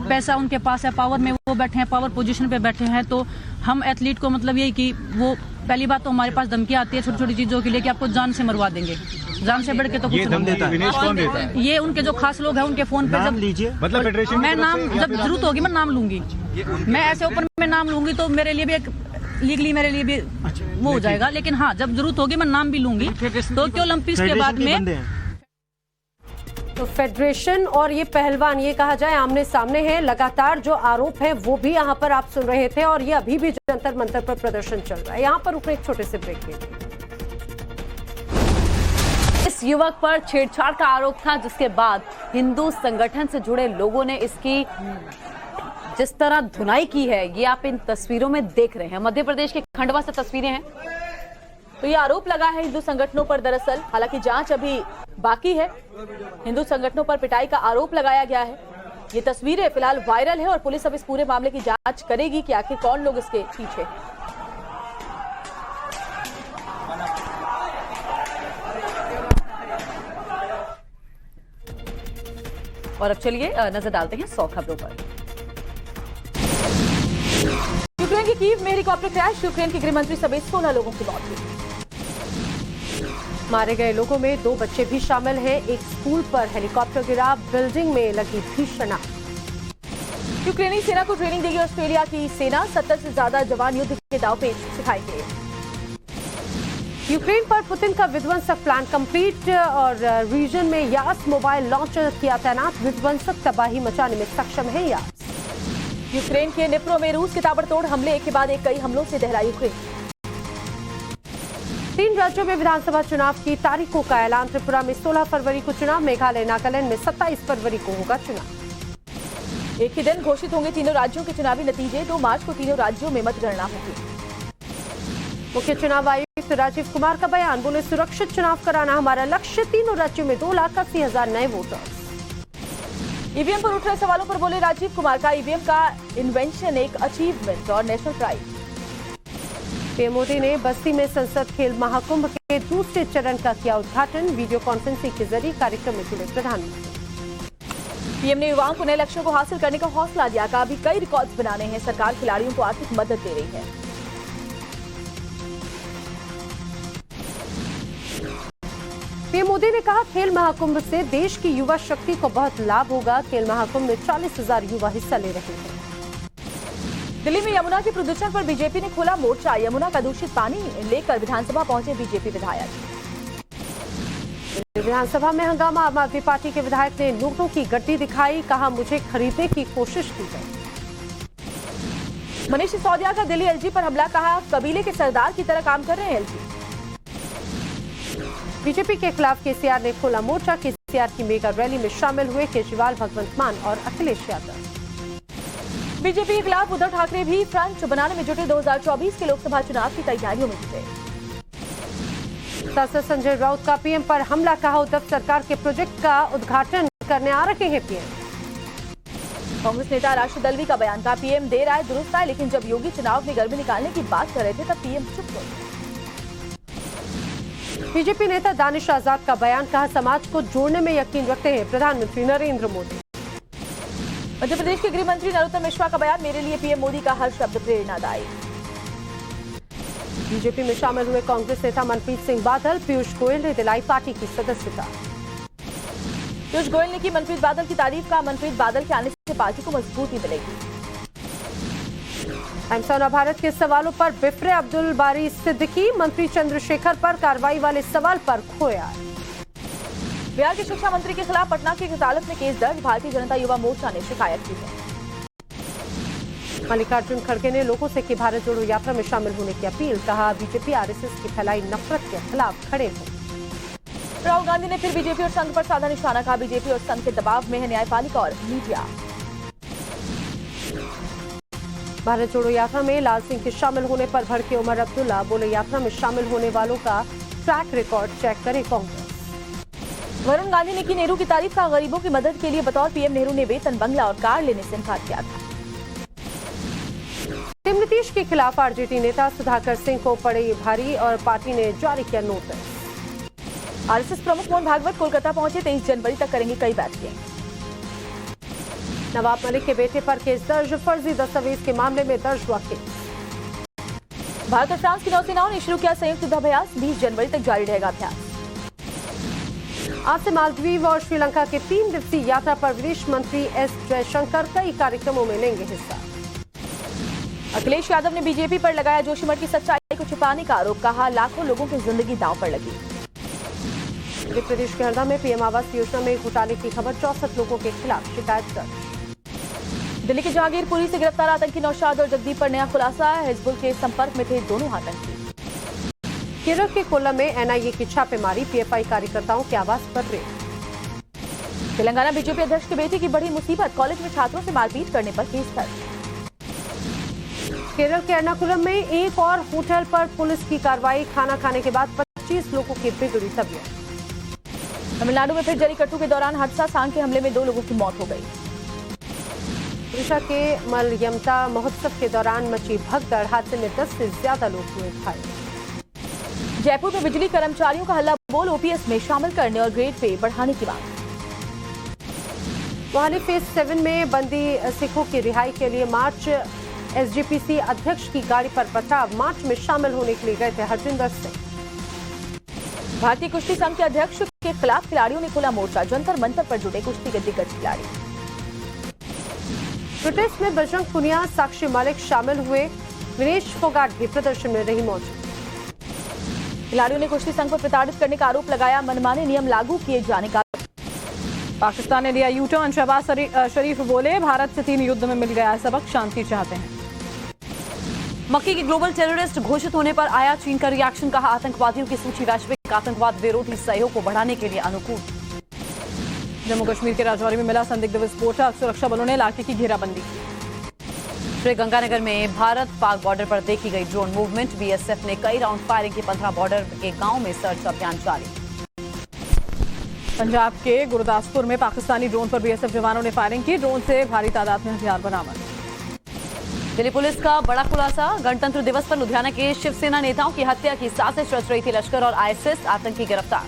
पैसा उनके पास है, पावर में वो बैठे हैं, पावर पोजीशन पे बैठे हैं। तो हम एथलीट को मतलब यही कि वो पहली बात तो हमारे पास धमकी आती है छोटी छोटी चीज़ों के लिए कि आपको जान से मरवा देंगे, जान से बढ़ के तो कुछ नहीं। ये उनके जो खास लोग हैं उनके फोन पे जब लीजिए, मतलब फेडरेशन मैं नाम जब जरूरत होगी मैं नाम लूंगी, मैं ऐसे ऊपर में नाम लूंगी तो मेरे लिए भी एक लीगली मेरे लिए भी वो हो जाएगा, लेकिन हाँ जब जरूरत होगी मैं नाम भी लूंगी। टोक्यो ओलंपिक्स के बाद में तो फेडरेशन और ये पहलवान ये कहा जाए आमने सामने हैं, लगातार जो आरोप है वो भी यहाँ पर आप सुन रहे थे, और ये अभी भी जंतर मंतर पर प्रदर्शन चल रहा है। यहाँ पर रुके एक छोटे से ब्रेक के लिए। इस युवक पर छेड़छाड़ का आरोप था, जिसके बाद हिंदू संगठन से जुड़े लोगों ने इसकी जिस तरह धुनाई की है ये आप इन तस्वीरों में देख रहे हैं। मध्य प्रदेश के खंडवा से तस्वीरें हैं। तो ये आरोप लगा है हिंदू संगठनों पर, दरअसल हालांकि जांच अभी बाकी है। हिंदू संगठनों पर पिटाई का आरोप लगाया गया है। ये तस्वीरें फिलहाल वायरल है और पुलिस अब इस पूरे मामले की जांच करेगी कि आखिर कौन लोग इसके पीछे। और अब चलिए नजर डालते हैं 100 खबरों पर। यूक्रेन की कीव में हेलीकॉप्टर क्रैश, यूक्रेन के गृह मंत्री समेत 16 लोगों की मौत हुई। मारे गए लोगों में 2 बच्चे भी शामिल हैं। एक स्कूल पर हेलीकॉप्टर गिरा, बिल्डिंग में लगी भीषण आग। यूक्रेनी सेना को ट्रेनिंग देगी ऑस्ट्रेलिया की सेना, 70 से ज्यादा जवान युद्ध के दांव पे सिखाएंगे। यूक्रेन पर पुतिन का विध्वंसक प्लान कंप्लीट, और रीजन में यास मोबाइल लॉन्चर किया तैनात, विध्वंसक तबाही मचाने में सक्षम है यास। यूक्रेन के निप्रो में रूस के ताबड़तोड़ हमले, एक के बाद एक कई हमलों से दहला यूक्रेन। 3 राज्यों में विधानसभा चुनाव की तारीखों का ऐलान, त्रिपुरा में 16 फरवरी को चुनाव, मेघालय नागालैंड में 27 फरवरी को होगा चुनाव। एक ही दिन घोषित होंगे तीनों राज्यों के चुनावी नतीजे, 2 मार्च को तीनों राज्यों में मतगणना होगी। मुख्य चुनाव आयुक्त राजीव कुमार का बयान, बोले सुरक्षित चुनाव कराना हमारा लक्ष्य, तीनों राज्यों में 2,80,000 नए वोटर्स। ईवीएम पर उठ रहे सवालों पर बोले राजीव कुमार का ईवीएम का इन्वेंशन एक अचीवमेंट और नेशनल प्राइड। पीएम मोदी ने बस्ती में संसद खेल महाकुंभ के दूसरे चरण का किया उद्घाटन। वीडियो कॉन्फ्रेंसिंग के जरिए कार्यक्रम में जुड़े प्रधानमंत्री। पीएम ने युवाओं को नए लक्ष्यों को हासिल करने का हौसला दिया। कहा अभी कई रिकॉर्ड्स बनाने हैं, सरकार खिलाड़ियों को आर्थिक मदद दे रही है। पीएम मोदी ने कहा खेल महाकुंभ से देश की युवा शक्ति को बहुत लाभ होगा। खेल महाकुंभ में 40,000 युवा हिस्सा ले रहे हैं। दिल्ली में यमुना के प्रदूषण पर बीजेपी ने खोला मोर्चा। यमुना का दूषित पानी लेकर विधानसभा पहुंचे बीजेपी विधायक। विधानसभा में हंगामा। आम आदमी पार्टी के विधायक ने नोटों की गड्डी दिखाई। कहा मुझे खरीदने की कोशिश की गई। मनीष सिसोदिया का दिल्ली एलजी पर हमला। कहा कबीले के सरदार की तरह काम कर रहे हैं एलजी। बीजेपी के खिलाफ केसीआर ने खोला मोर्चा। केसीआर की मेगा रैली में शामिल हुए केजरीवाल, भगवंत मान और अखिलेश यादव। बीजेपी के खिलाफ उद्धव ठाकरे भी फ्रंट बनाने में जुटे। 2024 के लोकसभा चुनाव की तैयारियों में जुटे। सांसद संजय राउत का पीएम पर हमला। कहा उद्धव सरकार के प्रोजेक्ट का उद्घाटन करने आ रहे हैं पीएम। कांग्रेस नेता राशिद अल्वी का बयान। कहा पीएम दे रहा है दुरुस्त है, लेकिन जब योगी चुनाव में गर्मी निकालने की बात कर रहे थे तब पीएम चुप हो गए। बीजेपी नेता दानिश आजाद का बयान। कहा समाज को जोड़ने में यकीन रखते हैं प्रधानमंत्री नरेंद्र मोदी। मध्य प्रदेश के गृह मंत्री नरोत्तम मिश्रा का बयान। मेरे लिए पीएम मोदी का हर शब्द प्रेरणादायी। बीजेपी में शामिल हुए कांग्रेस नेता मनप्रीत सिंह बादल। पीयूष गोयल ने दिलाई पार्टी की सदस्यता। पीयूष गोयल ने की मनप्रीत बादल की तारीफ। का मनप्रीत बादल के आने से पार्टी को मजबूती मिलेगी। टाइम्स ऑफ भारत के सवालों पर बिफरे अब्दुल बारी सिद्दीकी। मंत्री चंद्रशेखर पर कार्रवाई वाले सवाल पर खोया। बिहार के शिक्षा मंत्री के खिलाफ पटना की एक अदालत में केस दर्ज। भारतीय जनता युवा मोर्चा ने शिकायत की है। मल्लिकार्जुन खड़गे ने लोगों से की भारत जोड़ो यात्रा में शामिल होने की अपील। कहा बीजेपी आरएसएस की फैलाई नफरत के खिलाफ खड़े हो। राहुल गांधी ने फिर बीजेपी और संघ पर साधा निशाना। कहा बीजेपी और संघ के दबाव में है न्यायपालिका और मीडिया। भारत जोड़ो यात्रा में लाल सिंह के शामिल होने पर भड़के उमर अब्दुल्ला। बोले यात्रा में शामिल होने वालों का ट्रैक रिकॉर्ड चेक करे कांग्रेस। वरुण गांधी ने की नेहरू की तारीफ। का गरीबों की मदद के लिए बतौर पीएम नेहरू ने वेतन, बंगला और कार लेने से इनकार किया था। टीम नीतीश के खिलाफ आरजेडी नेता सुधाकर सिंह को पड़े भारी और पार्टी ने जारी किया नोटिस। आरएसएस प्रमुख मोहन भागवत कोलकाता पहुंचे। 23 जनवरी तक करेंगे कई बैठकें। नवाब मलिक के बेटे पर केस दर्ज। फर्जी दस्तावेज के मामले में दर्ज हुआ केस। भारत और फ्रांस की नौसेनाओं ने शुरू किया संयुक्त युद्धाभ्यास। 20 जनवरी तक जारी रहेगा अभ्यास। आज से मालदीव और श्रीलंका के 3 दिवसीय यात्रा पर विदेश मंत्री एस जयशंकर कई कार्यक्रमों में लेंगे हिस्सा। अखिलेश यादव ने बीजेपी पर लगाया जोशीमठ की सच्चाई को छिपाने का आरोप। कहा लाखों लोगों की जिंदगी दांव पर लगी। मध्य प्रदेश के हरदा में पीएम आवास योजना में घोटाले की खबर। 64 लोगों के खिलाफ शिकायत दर्ज। दिल्ली के जहांगीरपुरी से गिरफ्तार आतंकी नौशाद और जगदीप पर नया खुलासा। हिजबुल के संपर्क में थे दोनों आतंकी। केरल के कोल्लम में एनआईए की छापेमारी। पीएफआई कार्यकर्ताओं के आवास पर रेड। तेलंगाना बीजेपी अध्यक्ष की बेटी की बड़ी मुसीबत। कॉलेज में छात्रों से मारपीट करने पर केस दर्ज। केरल के एर्नाकुलम में एक और होटल पर पुलिस की कार्रवाई। खाना खाने के बाद 25 लोगों की बिगड़ी तबीयत। तमिलनाडु में फिर जरीकट्टू के दौरान हादसा। सांग के हमले में 2 लोगों की मौत हो गई। ओडिशा के मलयमता महोत्सव के दौरान मची भगदड़। हादसे में 10 से ज्यादा लोग हुए घायल। जयपुर में बिजली कर्मचारियों का हल्ला बोल। ओपीएस में शामिल करने और ग्रेड पे बढ़ाने की मांग। मोहाली फेज 7 में बंदी सिखों की रिहाई के लिए मार्च। एसजीपीसी अध्यक्ष की गाड़ी पर पथराव। मार्च में शामिल होने के लिए गए थे हरजिंदर सिंह। भारतीय कुश्ती संघ के अध्यक्ष के खिलाफ खिलाड़ियों ने खोला मोर्चा। जंतर मंतर पर जुटे कुश्ती के दिग्गज खिलाड़ी। प्रोटेस्ट में बजरंग पुनिया, साक्षी मलिक शामिल हुए। विनेश फोगाट भी प्रदर्शन में रही मौजूद। खिलाड़ियों ने कुश्ती संघ पर प्रताड़ित करने का आरोप लगाया। मनमाने नियम लागू किए जाने का। पाकिस्तान ने लिया यू टर्न। शहबाज शरीफ बोले भारत से 3 युद्ध में मिल गया सबक। शांति चाहते हैं। मक्की के ग्लोबल टेररिस्ट घोषित होने पर आया चीन का रिएक्शन। कहा आतंकवादियों की सूची वैश्विक आतंकवाद विरोधी सहयोग को बढ़ाने के लिए अनुकूल। जम्मू कश्मीर के राजौरी में मिला संदिग्ध विस्फोटक। सुरक्षा बलों ने इलाके की घेराबंदी की। श्रीगंगानगर में भारत पाक बॉर्डर पर देखी गई ड्रोन मूवमेंट। बीएसएफ ने कई राउंड फायरिंग की। 15 बॉर्डर के गांव में सर्च अभियान जारी। पंजाब के गुरदासपुर में पाकिस्तानी ड्रोन पर बीएसएफ जवानों ने फायरिंग की। ड्रोन से भारी तादाद में हथियार बरामद। दिल्ली पुलिस का बड़ा खुलासा। गणतंत्र दिवस पर लुधियाना के शिवसेना नेताओं की हत्या की साजिश रच रही थी लश्कर और आईएसआईएस आतंकी गिरफ्तार।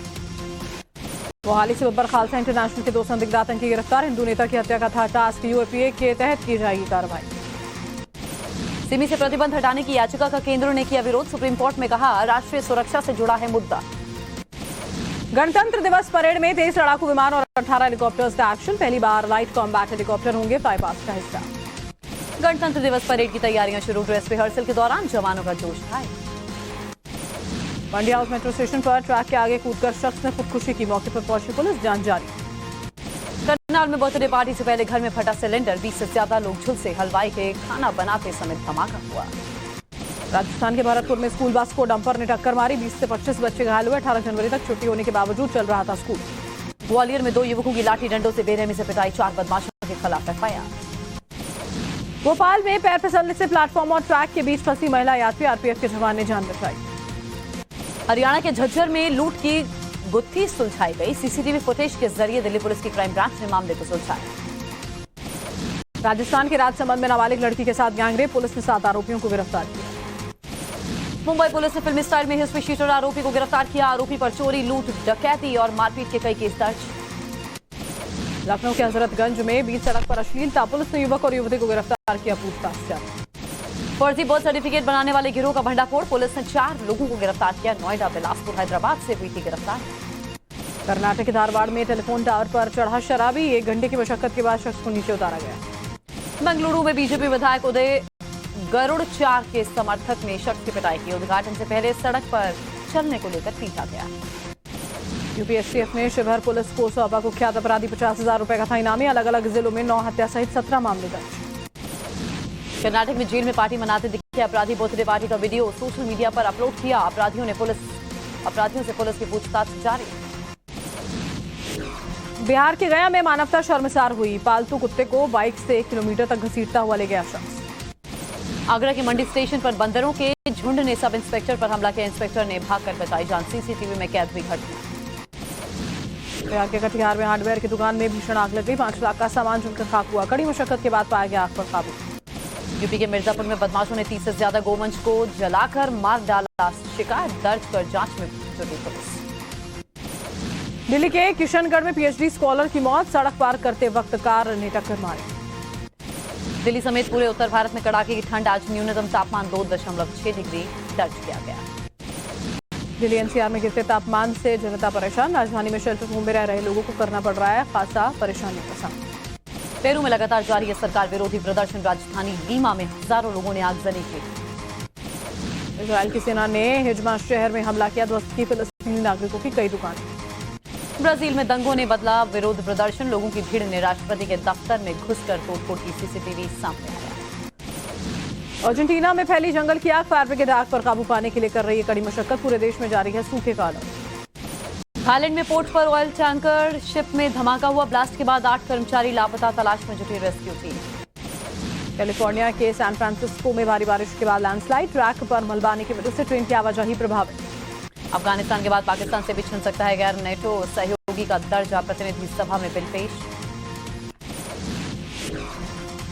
मोहाली से बब्बर खालसा इंटरनेशनल के 2 संदिग्ध आतंकी गिरफ्तार। हिंदू नेता की हत्या का था टास्क, यूएपीए के तहत की जाएगी कार्रवाई। सिमी से प्रतिबंध हटाने की याचिका का केंद्र ने किया विरोध। सुप्रीम कोर्ट में कहा राष्ट्रीय सुरक्षा से जुड़ा है मुद्दा। गणतंत्र दिवस परेड में 23 लड़ाकू विमान और 18 हेलीकॉप्टर्स का एक्शन। पहली बार लाइट कॉम्बैट हेलीकॉप्टर होंगे फ्लाईपास्ट का हिस्सा। गणतंत्र दिवस परेड की तैयारियां शुरू। ड्रेस रिहर्सल के दौरान जवानों का जोश था। मंडी हाउस मेट्रो स्टेशन पर ट्रैक के आगे कूदकर शख्स ने खुदकुशी की। मौके पर पहुंची पुलिस, जांच जारी। करनाल में बर्थडे पार्टी से पहले घर में फटा सिलेंडर। 20 से ज्यादा लोग झुलसे। हलवाई के खाना बनाते समय धमाका हुआ। राजस्थान के भरतपुर में स्कूल बस को डंपर ने टक्कर मारी। 20 से 25 बच्चे घायल हुए। 18 जनवरी तक छुट्टी होने के बावजूद चल रहा था स्कूल। ग्वालियर में 2 युवकों की लाठी डंडों से बेरहमी से पिटाई। 4 बदमाशों के खिलाफ एफआईआर। भोपाल में पैर फिसलने से प्लेटफॉर्म और ट्रैक के बीच फंसी महिला यात्री। आरपीएफ के जवान ने जान बचाई। हरियाणा के झज्जर में लूट की गुत्थी सुलझाई गई। सीसीटीवी फुटेज के जरिए दिल्ली पुलिस की क्राइम ब्रांच ने मामले को सुलझाया। राजस्थान के राजसमंद में नाबालिग लड़की के साथ गैंगरेप। पुलिस ने 7 आरोपियों को गिरफ्तार किया। मुंबई पुलिस ने फिल्मी स्टाइल में हिस्ट्री शीटर आरोपी को गिरफ्तार किया। आरोपी पर चोरी, लूट, डकैती और मारपीट के कई केस दर्ज। लखनऊ के हजरतगंज में बीच सड़क पर अश्लीलता। पुलिस ने युवक और युवती को गिरफ्तार किया। पूछताछ जारी। फर्जी बर्थ सर्टिफिकेट बनाने वाले गिरोह का भंडाफोड़। पुलिस ने 4 लोगों को गिरफ्तार किया। नोएडा, बिलासपुर, हैदराबाद से हुई थी गिरफ्तार। कर्नाटक के धारवाड़ में टेलीफोन टावर पर चढ़ा शराबी। 1 घंटे की मशक्कत के बाद शख्स को नीचे उतारा गया। बेंगलुरु में बीजेपी विधायक उदय गरुड़चार के समर्थक ने शख्स की पिटाई की। उद्घाटन से पहले सड़क पर चलने को लेकर पीटा गया। यूपीएसटीएफ ने शिवहर पुलिस को सौंपा कुख्यात अपराधी। 50,000 रुपए का था इनामी। अलग अलग जिलों में 9 हत्या सहित 17 मामले दर्ज। कर्नाटक में जेल में पार्टी मनाते दिखे अपराधी। बर्थडे पार्टी का वीडियो सोशल मीडिया पर अपलोड किया। अपराधियों से पुलिस की पूछताछ जारी। बिहार के गया में मानवता शर्मसार हुई। पालतू कुत्ते को बाइक से 1 किलोमीटर तक घसीटता हुआ ले गया शख्स। आगरा के मंडी स्टेशन पर बंदरों के झुंड ने सब इंस्पेक्टर पर हमला किया। इंस्पेक्टर ने भागकर बचाई जान। सीसीटीवी में कैद हुई घटना। बिहार के कटिहार में हार्डवेयर की दुकान में भीषण आग लग गई। 5 लाख का सामान जलकर खाक हुआ। कड़ी मशक्कत के बाद पाया गया आग पर काबू। यूपी के मिर्जापुर में बदमाशों ने 30 से ज्यादा गोवंश को जलाकर मार डाला। शिकायत दर्ज कर जांच में जुटी पुलिस। दिल्ली के किशनगढ़ में पीएचडी स्कॉलर की मौत। सड़क पार करते वक्त कार ने टक्कर मारी। दिल्ली समेत पूरे उत्तर भारत में कड़ाके की ठंड। आज न्यूनतम तापमान 2.6 डिग्री दर्ज किया गया। दिल्ली एनसीआर में गिरते तापमान से जनता परेशान। राजधानी में शेल्टर होम में रह रहे लोगों को करना पड़ रहा है खासा परेशानियों का सामना। पेरू में लगातार जारी है सरकार विरोधी प्रदर्शन। राजधानी लीमा में हजारों लोगों ने आगजनी की। इजरायल की सेना ने हिजमा शहर में हमला किया। ध्वस्त की फिलिस्तीनी नागरिकों की कई दुकानें। ब्राजील में दंगों ने बदला विरोध प्रदर्शन। लोगों की भीड़ ने राष्ट्रपति के दफ्तर में घुसकर तोड़फोड़ की। सीसीटीवी सामने आया। अर्जेंटीना में फैली जंगल की आग। फायर ब्रिगेड आग पर काबू पाने के लिए कर रही है कड़ी मशक्कत। पूरे देश में जारी है सूखे का अलर्ट। थाईलैंड में पोर्ट पर ऑयल टैंकर शिप में धमाका हुआ। ब्लास्ट के बाद 8 कर्मचारी लापता। तलाश में जुटी रेस्क्यू टीम। कैलिफोर्निया के सैन फ्रांसिस्को में भारी बारिश के बाद लैंडस्लाइड। ट्रैक पर मलबा आने की वजह से ट्रेन की आवाजाही प्रभावित। अफगानिस्तान के बाद पाकिस्तान से भी छिन सकता है गैर नेटो सहयोगी का दर्जा। प्रतिनिधि सभा में बिल पेश।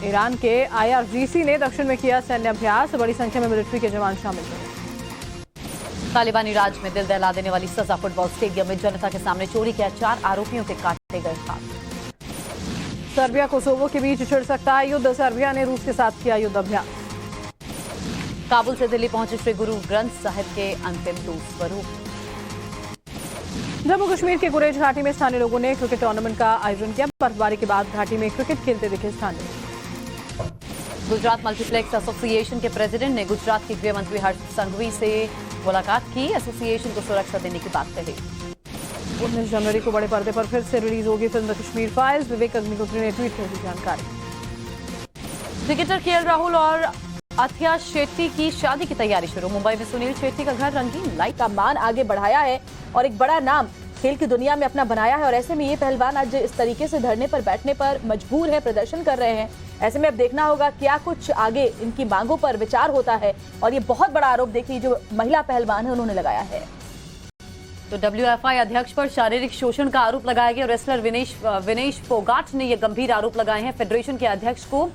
ईरान के IRGC ने दक्षिण में किया सैन्य अभ्यास। बड़ी संख्या में मिलिट्री के जवान शामिल हुए। तालिबानी राज में दिल दहला देने वाली सजा। फुटबॉल स्टेडियम में जनता के सामने चोरी किया। 4 आरोपियों के काटे गए हाथ। सर्बिया कोसोवो के बीच छिड़ सकता है युद्ध। सर्बिया ने रूस के साथ किया युद्ध अभ्यास। काबुल से दिल्ली पहुंचे श्री गुरु ग्रंथ साहिब के अंतिम 2 स्वरूप। जम्मू कश्मीर के गुरेज घाटी में स्थानीय लोगों ने क्रिकेट टूर्नामेंट का आयोजन किया। बर्फबारी के बाद घाटी में क्रिकेट खेलते दिखे स्थानीय। गुजरात मल्टीप्लेक्स एसोसिएशन के प्रेसिडेंट ने गुजरात के गृह मंत्री हर्ष संघवी से मुलाकात की। एसोसिएशन को सुरक्षा देने की बात कही। 19 जनवरी को बड़े पर्दे पर फिर से रिलीज होगी film the Kashmir files. Vivek Agnihotri ने ट्वीट कर दी जानकारी। क्रिकेटर केएल राहुल और अथिया शेट्टी की शादी की तैयारी शुरू। मुंबई में सुनील शेट्टी का घर रंगीन लाइट का मान आगे बढ़ाया है और एक बड़ा नाम खेल की दुनिया में अपना बनाया है। और ऐसे में ये पहलवान आज इस तरीके से धरने पर बैठने पर मजबूर है, प्रदर्शन कर रहे हैं। ऐसे में अब देखना होगा क्या कुछ आगे इनकी मांगों पर विचार होता है। और ये बहुत बड़ा आरोप देखिए जो महिला पहलवान है उन्होंने लगाया है। तो WFI अध्यक्ष पर शारीरिक शोषण का आरोप लगाया गया। रेसलर विनेश फोगाट ने यह गंभीर आरोप लगाए हैं। फेडरेशन के अध्यक्ष को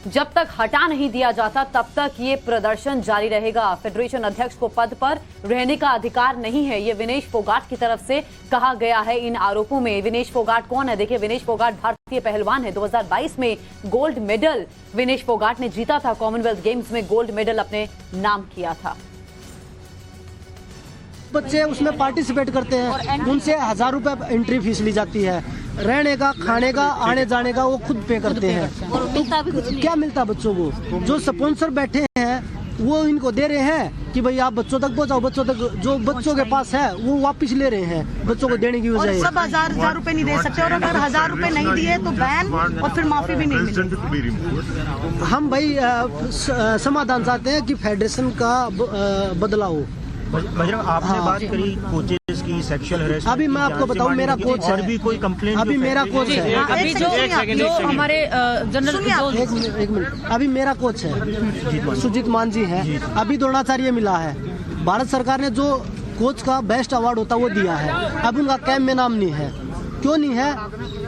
जब तक हटा नहीं दिया जाता तब तक ये प्रदर्शन जारी रहेगा। फेडरेशन अध्यक्ष को पद पर रहने का अधिकार नहीं है, ये विनेश फोगाट की तरफ से कहा गया है। इन आरोपों में विनेश फोगाट कौन है? देखिए, विनेश फोगाट भारतीय पहलवान है। 2022 में गोल्ड मेडल विनेश फोगाट ने जीता था। कॉमनवेल्थ गेम्स में गोल्ड मेडल अपने नाम किया था। बच्चे उसमें पार्टिसिपेट करते हैं, उनसे 1000 रुपए एंट्री फीस ली जाती है। रहने का, खाने का, आने जाने का वो खुद पे करते हैं। तो क्या मिलता है बच्चों को? जो स्पॉन्सर बैठे हैं वो इनको दे रहे हैं कि भाई आप बच्चों तक पहुंचाओ, बच्चों तक जो बच्चों के पास है वो वापस ले रहे हैं बच्चों को देने की वजह। सब 1000 रुपए नहीं दे सकते, और अगर 1000 रुपए नहीं दिए तो बैन और फिर माफी भी नहीं मिलेगी। हम भाई समाधान चाहते हैं कि फेडरेशन का बदलाव हो। बजरंग, आपने बात करी कोचेस की सेक्सुअल हरेसमेंट। अभी मैं आपको बताऊं, मेरा कोच है, और भी कोई कंप्लेंट? अभी मेरा कोच है। अभी जो हमारे जनरल एक मिनट, अभी मेरा कोच है सुजीत मान जी है। अभी द्रोणाचार्य मिला है। भारत सरकार ने जो कोच का बेस्ट अवार्ड होता वो दिया है, अब उनका कैंप में नाम नहीं है। क्यों नहीं है?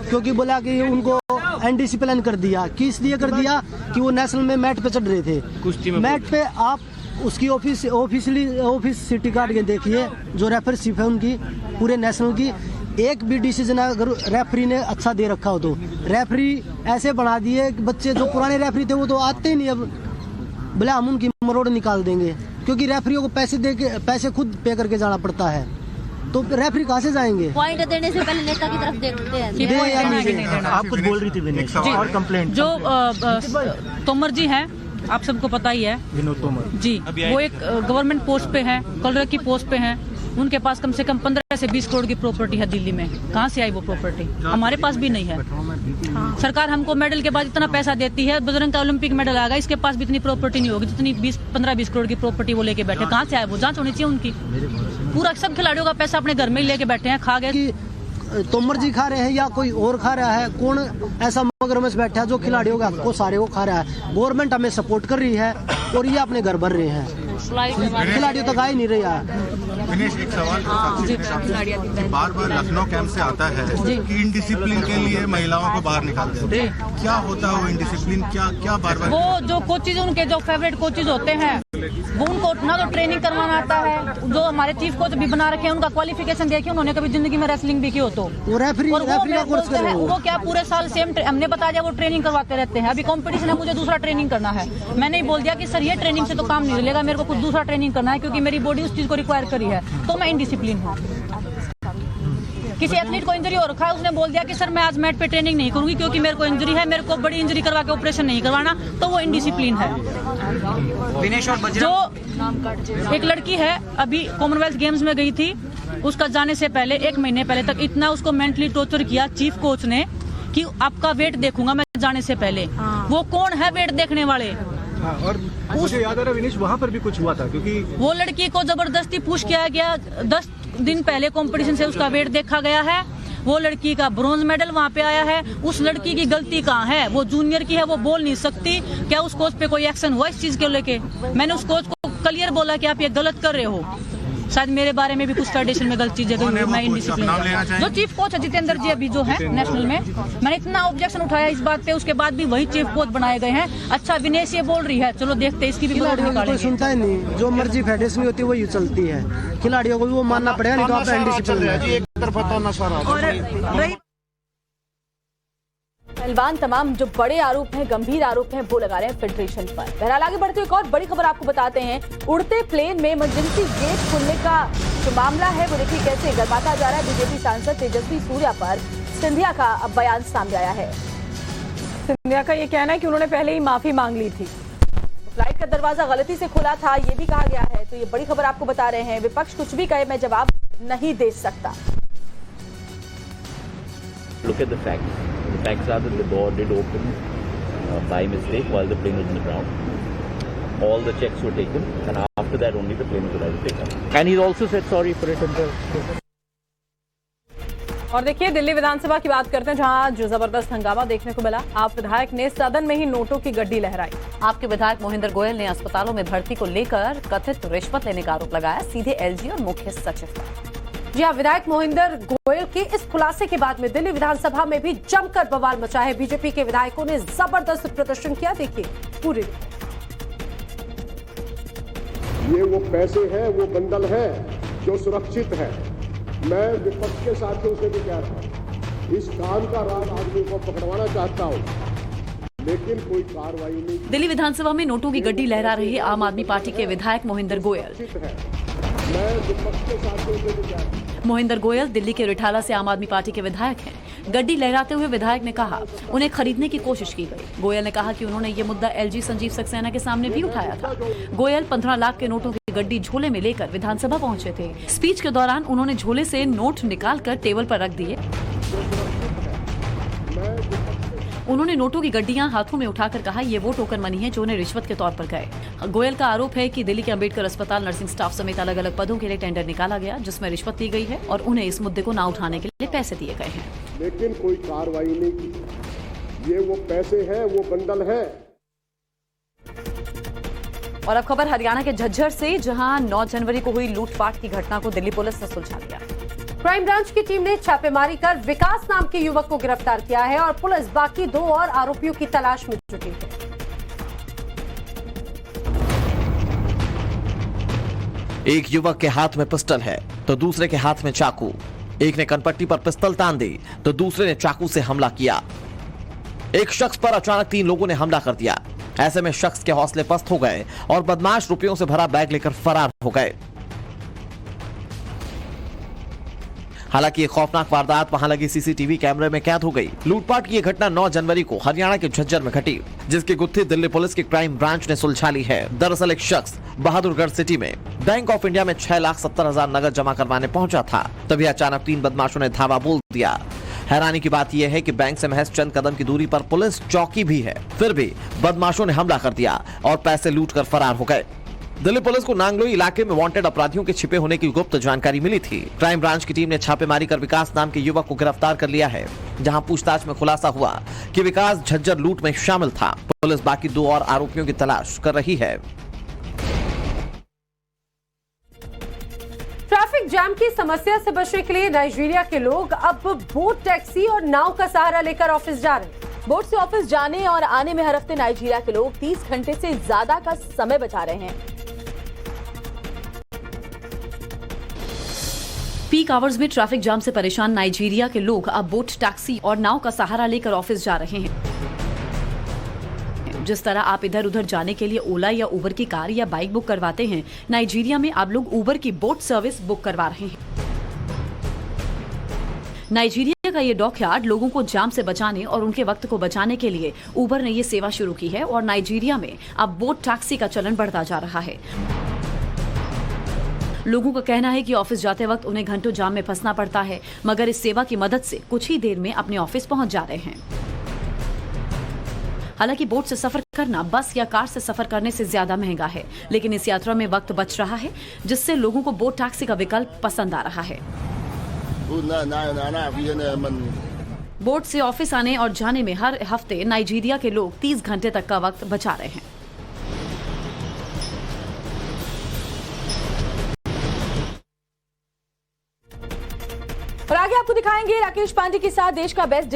क्योंकि बोला कि उनको अनडिसिप्लिन कर दिया। किस लिए कर दिया? कि वो नेशनल में मैट पे चढ़ रहे थे। मैट पे आप उसकी ऑफिस सिटी कार्ड के देखिए, जो रेफरशिप है उनकी पूरे नेशनल की, एक भी डिसीजन अगर रेफरी ने अच्छा दे रखा हो तो। रेफरी ऐसे बना दिए कि बच्चे जो पुराने रेफरी थे वो तो आते ही नहीं। अब बोले हम उनकी मरोड़ निकाल देंगे, क्योंकि रेफरियों को पैसे खुद पे करके जाना पड़ता है, तो रेफरी कहाँ से जाएंगे? पॉइंट देने से पहले नेता की तरफ देखते हैं। आप कुछ बोल रही थी विनेश, और कंप्लेंट जो तोमर जी हैं, आप सबको पता ही है, विनोद तोमर जी, वो एक गवर्नमेंट पोस्ट पे हैं, कलर की पोस्ट पे हैं। उनके पास कम से कम 15 से 20 करोड़ की प्रॉपर्टी है दिल्ली में। कहाँ से आई वो प्रॉपर्टी? हमारे पास भी नहीं है। सरकार हमको मेडल के बाद इतना पैसा देती है, बजरंग का ओलंपिक मेडल आएगा, इसके पास भी इतनी प्रॉपर्टी नहीं होगी जितनी 15-20 करोड़ की प्रॉपर्टी वो लेके बैठे। कहाँ से आए वो? जांच होनी चाहिए उनकी। पूरा सब खिलाड़ियों का पैसा अपने घर में ही लेके बैठे हैं, खा गए। तोमर जी खा रहे हैं या कोई और खा रहा है? कौन ऐसा मगरमच्छ बैठा है जो खिलाड़ियों का को सारे वो खा रहा है? गवर्नमेंट हमें सपोर्ट कर रही है और ये अपने घर भर रहे हैं, खिलाड़ियों तक आ ही नहीं रहा है। विनेश, एक सवाल बार बार लखनऊ कैंप से आता है कि इनडिसिप्लिन के लिए महिलाओं को बाहर निकाल देते हैं। क्या होता है वो इनडिसिप्लिन? क्या बार बार? वो जो कोचेज, उनके जो फेवरेट कोचेज होते हैं, वो उनको ना तो ट्रेनिंग करवाना आता है। जो हमारे चीफ कोच भी बना रखे हैं, उनका क्वालिफिकेशन देखिए, उन्होंने कभी जिंदगी में रेसलिंग भी की हो तो वो रेफरी का कोर्स कर रहे हैं। वो क्या पूरे साल सेम हमने बता दिया, वो ट्रेनिंग करवाते रहते हैं। अभी कंपटीशन है, मुझे दूसरा ट्रेनिंग करना है। मैंने ही बोल दिया कि सर ये ट्रेनिंग से तो काम नहीं मिलेगा, मेरे को कुछ दूसरा ट्रेनिंग करना है, क्योंकि मेरी बॉडी उस चीज को रिक्वायर करी है, तो मैं इनडिसिप्लिन हूँ। किसी एथलीट को इंजरी हो रखा है, उसने बोल दिया कि सर मैं आज मैट पे ट्रेनिंग नहीं करूंगी क्योंकि मेरे को इंजरी है, मेरे को बड़ी इंजरी करवा के ऑपरेशन नहीं करवाना, तो वो इनडिसिप्लिन है। विनेश और जो एक लड़की है, अभी कॉमनवेल्थ गेम्स में गई थी, उसका जाने से पहले 1 महीने पहले तक इतना उसको मेंटली टॉर्चर किया चीफ कोच ने कि आपका वेट देखूंगा मैं जाने से पहले। वो कौन है वेट देखने वाले? और मुझे याद आ रहा विनेश, वहाँ पर भी कुछ हुआ था, क्योंकि वो लड़की को जबरदस्ती पुश किया गया। 10 दिन पहले कंपटीशन से उसका वेट देखा गया है, वो लड़की का ब्रॉन्ज मेडल वहाँ पे आया है। उस लड़की की गलती कहाँ है? वो जूनियर की है, वो बोल नहीं सकती। क्या उस कोच पे कोई एक्शन हुआ इस चीज को लेके? मैंने उस कोच को क्लियर बोला कि आप ये गलत कर रहे हो। शायद मेरे बारे में भी कुछ फेडरेशन में गलत चीजें गई, मैं इनडिसिप्लिन। जो चीफ कोच है जितेंद्र जी अभी जो है नेशनल में, मैंने इतना ऑब्जेक्शन उठाया इस बात पे, उसके बाद भी वही चीफ कोच बनाए गए हैं। अच्छा, विनेश ये बोल रही है, चलो देखते हैं इसकी भी कोई सुनता ही नहीं। जो मर्जी फेडरेशन होती है वही चलती है, खिलाड़ियों को भी वो मानना पड़ेगा, नहीं तो आप इनडिसिप्लिन। पहलवान तमाम जो बड़े आरोप हैं, गंभीर आरोप हैं, वो लगा रहे हैं फेडरेशन पर। बहरहाल आगे बढ़ते हुए एक और बड़ी खबर आपको बताते हैं। उड़ते प्लेन में इमरजेंसी गेट खुलने का जो मामला है वो देखिए कैसे गर्माता जा रहा है। बीजेपी सांसद तेजस्वी सूर्या पर सिंधिया का अब बयान सामने आया है। सिंधिया का ये कहना है कि उन्होंने पहले ही माफी मांग ली थी। फ्लाइट का दरवाजा गलती से खुला था, ये भी कहा गया है। तो ये बड़ी खबर आपको बता रहे हैं। विपक्ष कुछ भी कहे, मैं जवाब नहीं दे सकता। Look at the facts. The facts are that the door did open by mistake while the plane was on the ground. All the checks were taken, and after that only the plane was allowed to take off. And he's also said sorry for it himself. और देखिए दिल्ली विधानसभा की बात करते हैं, जहां जो जबरदस्त हंगामा देखने को मिला। आप विधायक ने सदन में ही नोटों की गड्डी लहराई। आपके विधायक मोहिंदर गोयल ने अस्पतालों में भर्ती को लेकर कथित रिश्वत लेने का आरोप लगाया, सीधे एलजी और मुख्य सचिव पर। जी हाँ, विधायक मोहिंदर गोयल के इस खुलासे के बाद में दिल्ली विधानसभा में भी जमकर बवाल मचा है। बीजेपी के विधायकों ने जबरदस्त प्रदर्शन किया। देखिए पूरी ये वो पैसे हैं, वो बंडल है जो सुरक्षित है। मैं विपक्ष के साथियों से भी कह रहा हूं, इस काम का राज आदमी को पकड़वाना चाहता हूं, लेकिन कोई कार्रवाई नहीं। दिल्ली विधानसभा में नोटों की गड्डी लहरा रहे आम आदमी पार्टी के विधायक मोहिंदर गोयल। मैं विपक्ष के साथियों से भी कह रहा हूं, मोहिंदर गोयल दिल्ली के रिठाला से आम आदमी पार्टी के विधायक हैं। गड्डी लहराते हुए विधायक ने कहा उन्हें खरीदने की कोशिश की गई। गोयल ने कहा कि उन्होंने ये मुद्दा एलजी संजीव सक्सेना के सामने भी उठाया था। गोयल 15 लाख के नोटों की गड्डी झोले में लेकर विधानसभा पहुंचे थे। स्पीच के दौरान उन्होंने झोले से नोट निकालकर टेबल पर रख दिए। उन्होंने नोटों की गड्डियां हाथों में उठाकर कहा ये वो टोकन मनी है जो उन्हें रिश्वत के तौर पर गए। गोयल का आरोप है कि दिल्ली के अंबेडकर अस्पताल नर्सिंग स्टाफ समेत अलग अलग पदों के लिए टेंडर निकाला गया जिसमें रिश्वत ली गई है और उन्हें इस मुद्दे को ना उठाने के लिए पैसे दिए गए हैं, लेकिन कोई कार्रवाई नहीं की। ये वो पैसे हैं, वो बंडल है। और अब खबर हरियाणा के झज्जर से, जहां 9 जनवरी को हुई लूटपाट की घटना को दिल्ली पुलिस ने सुलझा लिया। क्राइम ब्रांच की टीम ने छापेमारी कर विकास नाम के युवक को गिरफ्तार किया है और पुलिस बाकी 2 और आरोपियों की तलाश में जुटी है। एक युवक के हाथ में पिस्टल है तो दूसरे के हाथ में चाकू। एक ने कनपट्टी पर पिस्तल तान दी तो दूसरे ने चाकू से हमला किया। एक शख्स पर अचानक 3 लोगों ने हमला कर दिया। ऐसे में शख्स के हौसले पस्त हो गए और बदमाश रुपयों से भरा बैग लेकर फरार हो गए। हालांकि ये खौफनाक वारदात वहां लगी सीसीटीवी कैमरे में कैद हो गई। लूटपाट की यह घटना 9 जनवरी को हरियाणा के झज्जर में घटी, जिसकी गुत्थी दिल्ली पुलिस की क्राइम ब्रांच ने सुलझा ली है। दरअसल एक शख्स बहादुरगढ़ सिटी में बैंक ऑफ इंडिया में 6,70,000 नगद जमा करवाने पहुंचा था। तभी अचानक 3 बदमाशों ने धावा बोल दिया। हैरानी की बात यह है कि बैंक से महज चंद कदम की दूरी पर पुलिस चौकी भी है, फिर भी बदमाशों ने हमला कर दिया और पैसे लूटकर फरार हो गए। दिल्ली पुलिस को नांगलोई इलाके में वांटेड अपराधियों के छिपे होने की गुप्त जानकारी मिली थी। क्राइम ब्रांच की टीम ने छापेमारी कर विकास नाम के युवक को गिरफ्तार कर लिया है, जहां पूछताछ में खुलासा हुआ कि विकास झज्जर लूट में शामिल था। पुलिस बाकी 2 और आरोपियों की तलाश कर रही है। ट्रैफिक जाम की समस्या से बचने के लिए नाइजीरिया के लोग अब बोट, टैक्सी और नाव का सहारा लेकर ऑफिस जा रहे हैं। बोट से ऑफिस जाने और आने में हर हफ्ते नाइजीरिया के लोग 30 घंटे से ज्यादा का समय बचा रहे हैं। पीक आवर्स में ट्रैफिक जाम से परेशान नाइजीरिया के लोग अब बोट, टैक्सी और नाव का सहारा लेकर ऑफिस जा रहे हैं। जिस तरह आप इधर उधर जाने के लिए ओला या उबर की कार या बाइक बुक करवाते हैं, नाइजीरिया में आप लोग उबर की बोट सर्विस बुक करवा रहे हैं। नाइजीरिया का ये डॉकयार्ड लोगों को जाम से बचाने और उनके वक्त को बचाने के लिए उबर ने ये सेवा शुरू की है और नाइजीरिया में अब बोट टैक्सी का चलन बढ़ता जा रहा है। लोगों का कहना है कि ऑफिस जाते वक्त उन्हें घंटों जाम में फंसना पड़ता है, मगर इस सेवा की मदद से कुछ ही देर में अपने ऑफिस पहुंच जा रहे हैं। हालांकि बोट से सफर करना बस या कार से सफर करने से ज्यादा महंगा है, लेकिन इस यात्रा में वक्त बच रहा है, जिससे लोगों को बोट टैक्सी का विकल्प पसंद आ रहा है। बोट से ऑफिस आने और जाने में हर हफ्ते नाइजीरिया के लोग 30 घंटे तक का वक्त बचा रहे हैं। और आगे आपको दिखाएंगे राकेश पांडे के साथ देश का बेस्ट